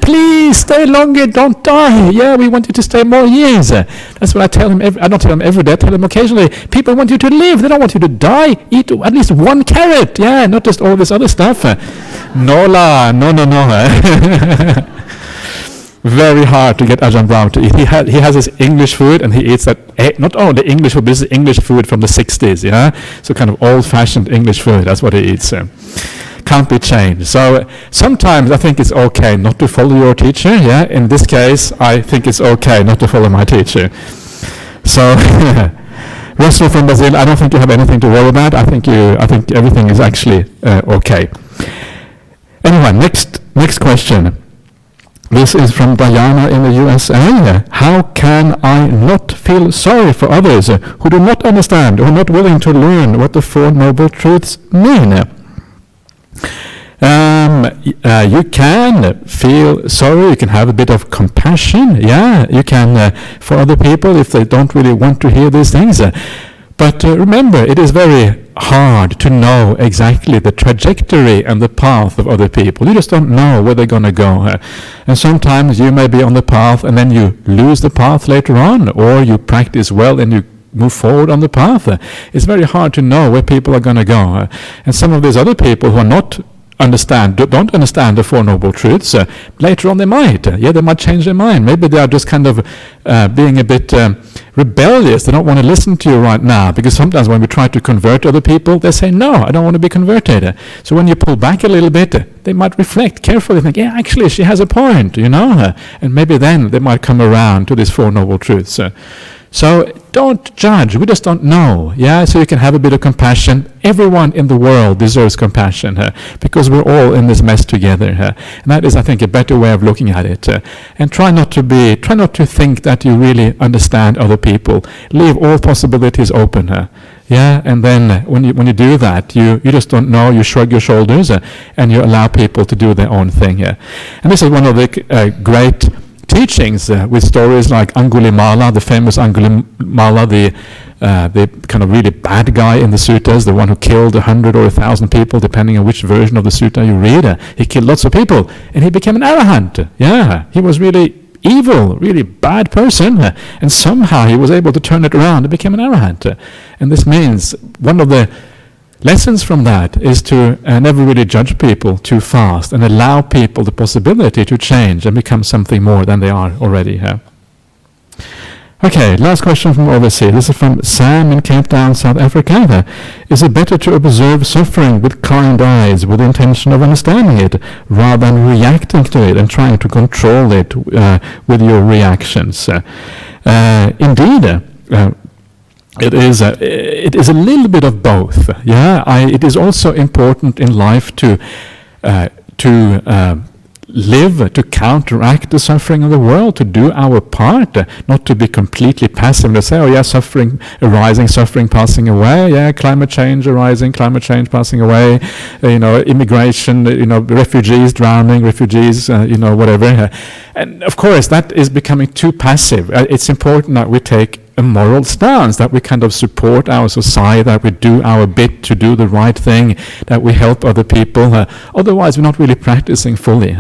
Please stay longer, don't die. We want you to stay more years. That's what I tell him. I don't tell him every day, I tell him occasionally. People want you to live, they don't want you to die. Eat at least one carrot, not just all this other stuff. No. Very hard to get Ajahn Brahmali to eat. He has his English food, and he eats that, not only English food, but this is English food from the 60s, so kind of old-fashioned English food, that's what he eats. Can't be changed. So sometimes I think it's okay not to follow your teacher. In this case, I think it's okay not to follow my teacher. So Russell from Brazil, I don't think you have anything to worry about. I think everything is actually okay. Anyway, next question. This is from Diana in the USA. How can I not feel sorry for others who do not understand or are not willing to learn what the Four Noble Truths mean? You can feel sorry, you can have a bit of compassion, you can for other people if they don't really want to hear these things. But remember, it is very hard to know exactly the trajectory and the path of other people. You just don't know where they're going to go. And sometimes you may be on the path and then you lose the path later on, or you practice well and you move forward on the path. It's very hard to know where people are going to go. And some of these other people who are don't understand the Four Noble Truths, later on they might. They might change their mind. Maybe they are just kind of being a bit rebellious. They don't want to listen to you right now, because sometimes when we try to convert other people, they say, no, I don't want to be converted. So when you pull back a little bit, they might reflect carefully, think, actually she has a point, and maybe then they might come around to these Four Noble Truths. So don't judge. We just don't know. So you can have a bit of compassion. Everyone in the world deserves compassion, because we're all in this mess together. And that is, I think, a better way of looking at it. And try not to think that you really understand other people. Leave all possibilities open. And then when you do that, you just don't know. You shrug your shoulders and you allow people to do their own thing. And this is one of the great teachings with stories like Angulimala, the famous Angulimala, the kind of really bad guy in the suttas, the one who killed 100 or 1,000 people, depending on which version of the sutta you read. He killed lots of people, and he became an arahant. He was really evil, really bad person, and somehow he was able to turn it around and became an arahant. And this means one of the lessons from that is to never really judge people too fast and allow people the possibility to change and become something more than they are already. Okay, last question from overseas. This is from Sam in Cape Town, South Africa. Is it better to observe suffering with kind eyes with the intention of understanding it rather than reacting to it and trying to control it with your reactions? Indeed. It is a little bit of both. It is also important in life to live to counteract the suffering of the world, to do our part, not to be completely passive and say, oh yeah, suffering arising, suffering passing away, yeah, climate change arising, climate change passing away, immigration, refugees drowning, refugees, whatever. And of course, that is becoming too passive. It's important that we take a moral stance, that we kind of support our society, that we do our bit to do the right thing, that we help other people. Otherwise, we're not really practicing fully.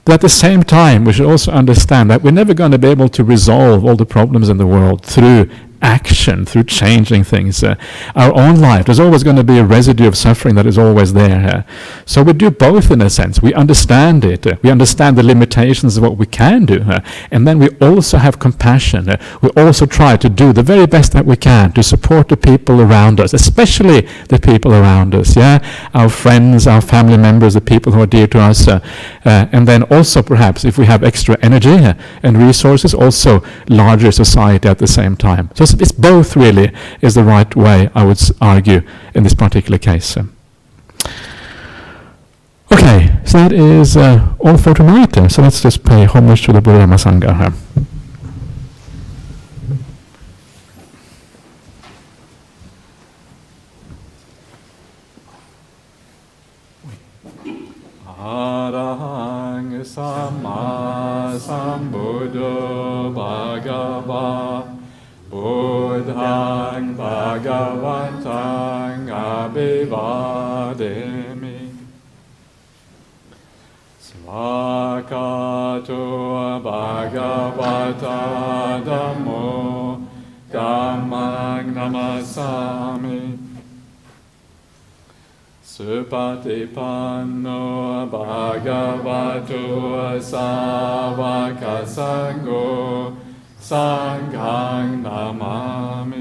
But at the same time, we should also understand that we're never going to be able to resolve all the problems in the world through action, through changing things. Our own life, there's always going to be a residue of suffering that is always there. So we do both in a sense. We understand it. We understand the limitations of what we can do. And then we also have compassion. We also try to do the very best that we can to support the people around us, especially the people around us. Our friends, our family members, the people who are dear to us. And then also perhaps if we have extra energy and resources, also larger society at the same time. So it's both really is the right way, I would argue, in this particular case. Okay, so that is all for tonight. So let's just pay homage to the Buddha Dhamma Sangha. Arahang Samma Sambuddho Bhagava Buddhang Bhagavantang Abhivademi Svakato Bhagavata Dhammo Dhammang Namasami Supatipanno Bhagavato Savaka Sangho Sanghang Namami